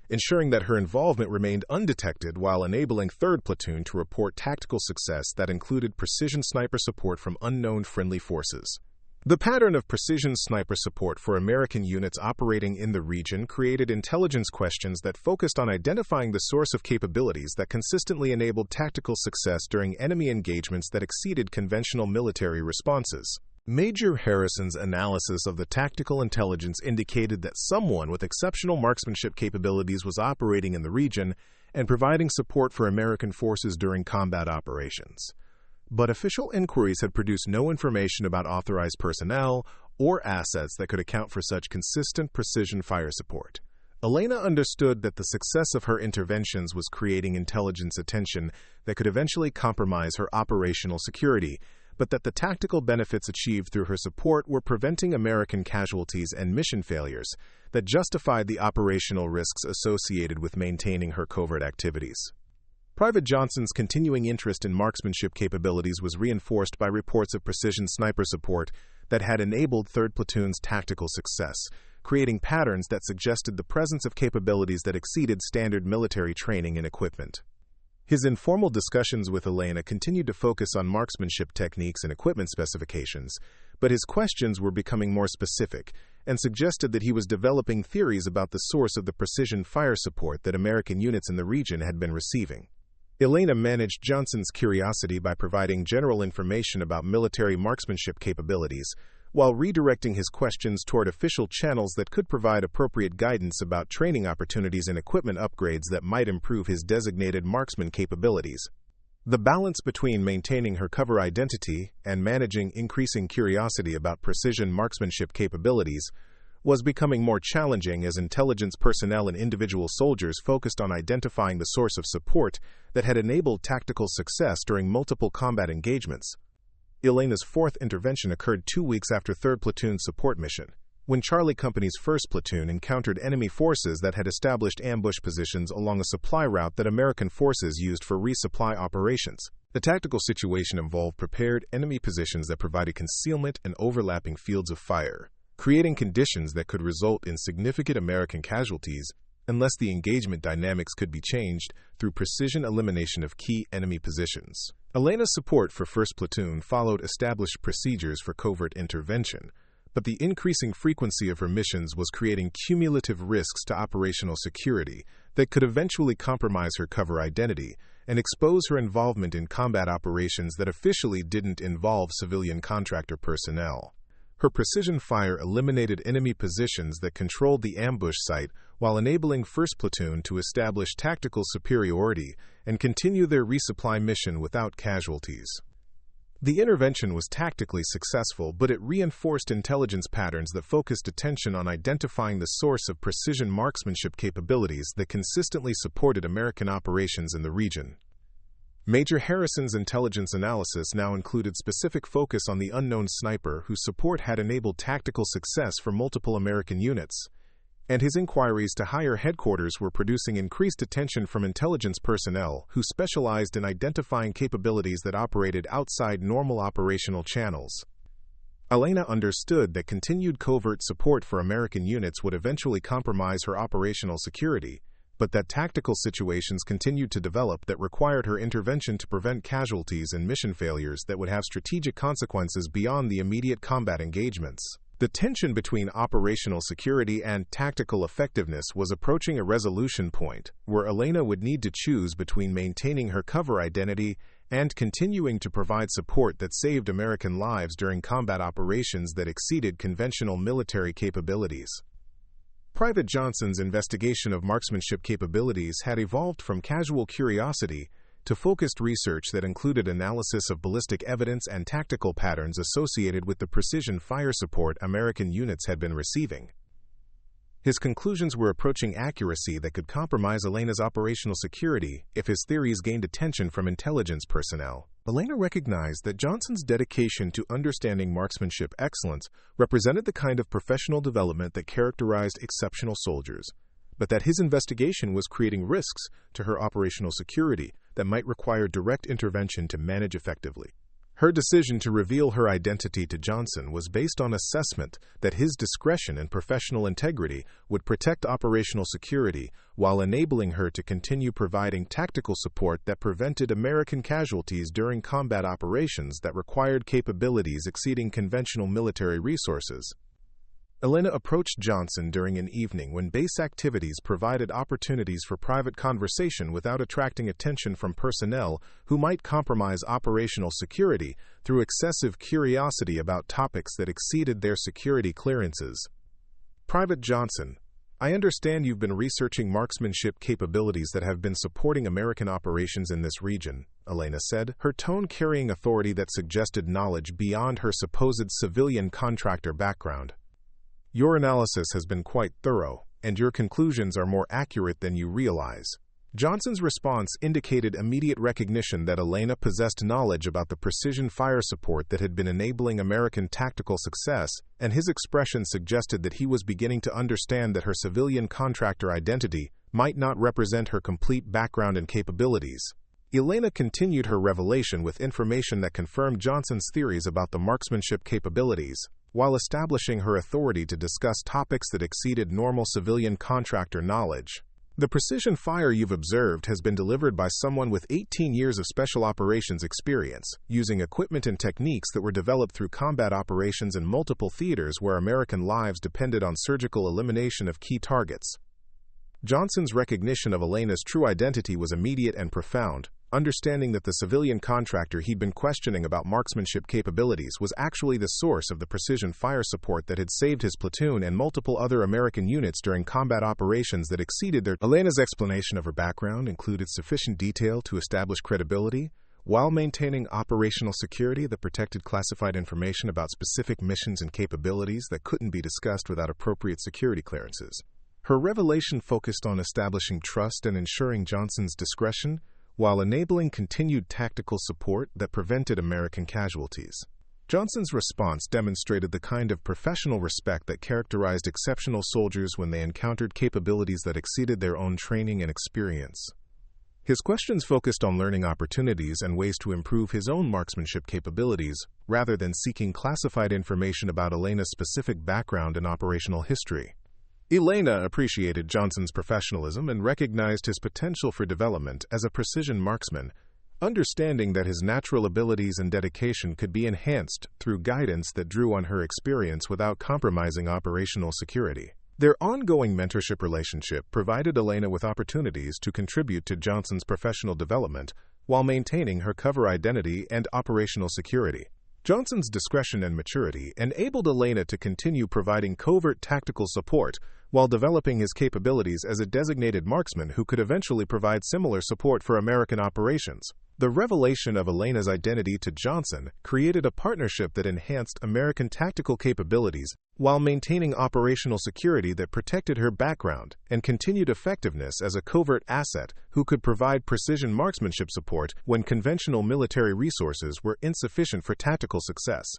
ensuring that her involvement remained undetected while enabling 3rd Platoon to report tactical success that included precision sniper support from unknown friendly forces. The pattern of precision sniper support for American units operating in the region created intelligence questions that focused on identifying the source of capabilities that consistently enabled tactical success during enemy engagements that exceeded conventional military responses. Major Harrison's analysis of the tactical intelligence indicated that someone with exceptional marksmanship capabilities was operating in the region and providing support for American forces during combat operations. But official inquiries had produced no information about authorized personnel or assets that could account for such consistent precision fire support. Elena understood that the success of her interventions was creating intelligence attention that could eventually compromise her operational security, but that the tactical benefits achieved through her support were preventing American casualties and mission failures that justified the operational risks associated with maintaining her covert activities. Private Johnson's continuing interest in marksmanship capabilities was reinforced by reports of precision sniper support that had enabled 3rd Platoon's tactical success, creating patterns that suggested the presence of capabilities that exceeded standard military training and equipment. His informal discussions with Elena continued to focus on marksmanship techniques and equipment specifications, but his questions were becoming more specific and suggested that he was developing theories about the source of the precision fire support that American units in the region had been receiving. Elena managed Johnson's curiosity by providing general information about military marksmanship capabilities, while redirecting his questions toward official channels that could provide appropriate guidance about training opportunities and equipment upgrades that might improve his designated marksman capabilities. The balance between maintaining her cover identity and managing increasing curiosity about precision marksmanship capabilities was becoming more challenging as intelligence personnel and individual soldiers focused on identifying the source of support that had enabled tactical success during multiple combat engagements. Elena's fourth intervention occurred 2 weeks after 3rd Platoon's support mission, When Charlie Company's first platoon encountered enemy forces that had established ambush positions along a supply route that American forces used for resupply operations. The tactical situation involved prepared enemy positions that provided concealment and overlapping fields of fire, creating conditions that could result in significant American casualties unless the engagement dynamics could be changed through precision elimination of key enemy positions. Elena's support for 1st Platoon followed established procedures for covert intervention, but the increasing frequency of her missions was creating cumulative risks to operational security that could eventually compromise her cover identity and expose her involvement in combat operations that officially didn't involve civilian contractor personnel. Her precision fire eliminated enemy positions that controlled the ambush site while enabling 1st Platoon to establish tactical superiority and continue their resupply mission without casualties. The intervention was tactically successful, but it reinforced intelligence patterns that focused attention on identifying the source of precision marksmanship capabilities that consistently supported American operations in the region. Major Harrison's intelligence analysis now included specific focus on the unknown sniper whose support had enabled tactical success for multiple American units, and his inquiries to higher headquarters were producing increased attention from intelligence personnel who specialized in identifying capabilities that operated outside normal operational channels. Elena understood that continued covert support for American units would eventually compromise her operational security, but that tactical situations continued to develop that required her intervention to prevent casualties and mission failures that would have strategic consequences beyond the immediate combat engagements. The tension between operational security and tactical effectiveness was approaching a resolution point, where Elena would need to choose between maintaining her cover identity and continuing to provide support that saved American lives during combat operations that exceeded conventional military capabilities. Private Johnson's investigation of marksmanship capabilities had evolved from casual curiosity to focused research that included analysis of ballistic evidence and tactical patterns associated with the precision fire support American units had been receiving. His conclusions were approaching accuracy that could compromise Elena's operational security if his theories gained attention from intelligence personnel. Elena recognized that Johnson's dedication to understanding marksmanship excellence represented the kind of professional development that characterized exceptional soldiers, but that his investigation was creating risks to her operational security that might require direct intervention to manage effectively. Her decision to reveal her identity to Johnson was based on assessment that his discretion and professional integrity would protect operational security while enabling her to continue providing tactical support that prevented American casualties during combat operations that required capabilities exceeding conventional military resources. Elena approached Johnson during an evening when base activities provided opportunities for private conversation without attracting attention from personnel who might compromise operational security through excessive curiosity about topics that exceeded their security clearances. Private Johnson, I understand you've been researching marksmanship capabilities that have been supporting American operations in this region, Elena said, her tone carrying authority that suggested knowledge beyond her supposed civilian contractor background. Your analysis has been quite thorough, and your conclusions are more accurate than you realize. Johnson's response indicated immediate recognition that Elena possessed knowledge about the precision fire support that had been enabling American tactical success, and his expression suggested that he was beginning to understand that her civilian contractor identity might not represent her complete background and capabilities. Elena continued her revelation with information that confirmed Johnson's theories about the marksmanship capabilities, while establishing her authority to discuss topics that exceeded normal civilian contractor knowledge. The precision fire you've observed has been delivered by someone with 18 years of special operations experience, using equipment and techniques that were developed through combat operations in multiple theaters where American lives depended on surgical elimination of key targets. Johnson's recognition of Elena's true identity was immediate and profound, understanding that the civilian contractor he'd been questioning about marksmanship capabilities was actually the source of the precision fire support that had saved his platoon and multiple other American units during combat operations that exceeded their. Elena's explanation of her background included sufficient detail to establish credibility, while maintaining operational security that protected classified information about specific missions and capabilities that couldn't be discussed without appropriate security clearances. Her revelation focused on establishing trust and ensuring Johnson's discretion, while enabling continued tactical support that prevented American casualties. Johnson's response demonstrated the kind of professional respect that characterized exceptional soldiers when they encountered capabilities that exceeded their own training and experience. His questions focused on learning opportunities and ways to improve his own marksmanship capabilities, rather than seeking classified information about Elena's specific background and operational history. Elena appreciated Johnson's professionalism and recognized his potential for development as a precision marksman, understanding that his natural abilities and dedication could be enhanced through guidance that drew on her experience without compromising operational security. Their ongoing mentorship relationship provided Elena with opportunities to contribute to Johnson's professional development while maintaining her cover identity and operational security. Johnson's discretion and maturity enabled Elena to continue providing covert tactical support while developing his capabilities as a designated marksman who could eventually provide similar support for American operations. The revelation of Elena's identity to Johnson created a partnership that enhanced American tactical capabilities while maintaining operational security that protected her background and continued effectiveness as a covert asset who could provide precision marksmanship support when conventional military resources were insufficient for tactical success.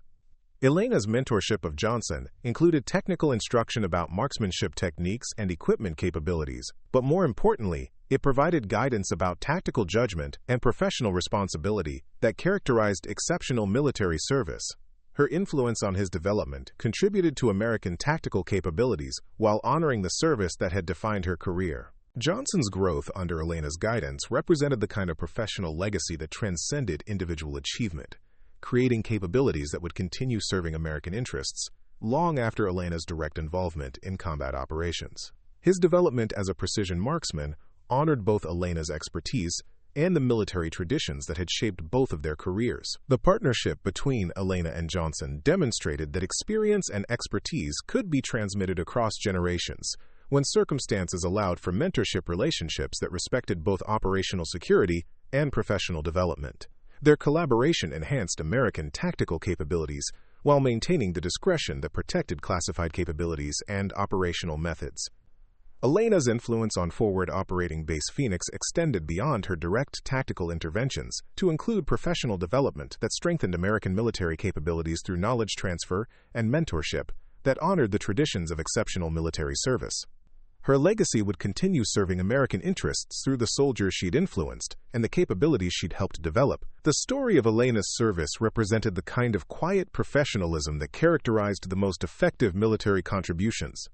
Elena's mentorship of Johnson included technical instruction about marksmanship techniques and equipment capabilities, but more importantly, it provided guidance about tactical judgment and professional responsibility that characterized exceptional military service. Her influence on his development contributed to American tactical capabilities while honoring the service that had defined her career. Johnson's growth under Elena's guidance represented the kind of professional legacy that transcended individual achievement, creating capabilities that would continue serving American interests long after Elena's direct involvement in combat operations. His development as a precision marksman honored both Elena's expertise and the military traditions that had shaped both of their careers. The partnership between Elena and Johnson demonstrated that experience and expertise could be transmitted across generations when circumstances allowed for mentorship relationships that respected both operational security and professional development. Their collaboration enhanced American tactical capabilities while maintaining the discretion that protected classified capabilities and operational methods. Elena's influence on Forward Operating Base Phoenix extended beyond her direct tactical interventions to include professional development that strengthened American military capabilities through knowledge transfer and mentorship that honored the traditions of exceptional military service. Her legacy would continue serving American interests through the soldiers she'd influenced and the capabilities she'd helped develop. The story of Elena's service represented the kind of quiet professionalism that characterized the most effective military contributions,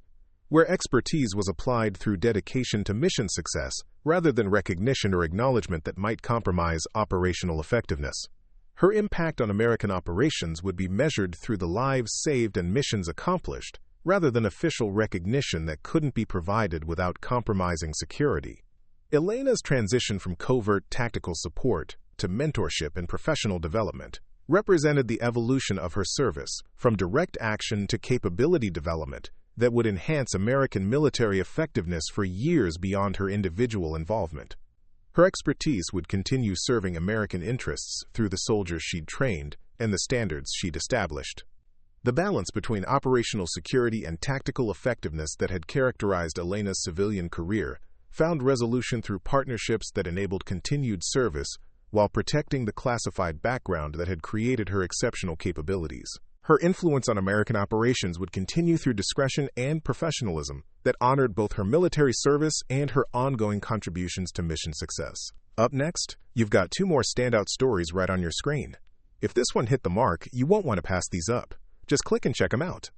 where expertise was applied through dedication to mission success rather than recognition or acknowledgement that might compromise operational effectiveness. Her impact on American operations would be measured through the lives saved and missions accomplished, rather than official recognition that couldn't be provided without compromising security. Elena's transition from covert tactical support to mentorship and professional development represented the evolution of her service from direct action to capability development that would enhance American military effectiveness for years beyond her individual involvement. Her expertise would continue serving American interests through the soldiers she'd trained and the standards she'd established. The balance between operational security and tactical effectiveness that had characterized Elena's civilian career found resolution through partnerships that enabled continued service while protecting the classified background that had created her exceptional capabilities. Her influence on American operations would continue through discretion and professionalism that honored both her military service and her ongoing contributions to mission success. Up next, you've got two more standout stories right on your screen. If this one hit the mark, you won't want to pass these up. Just click and check them out.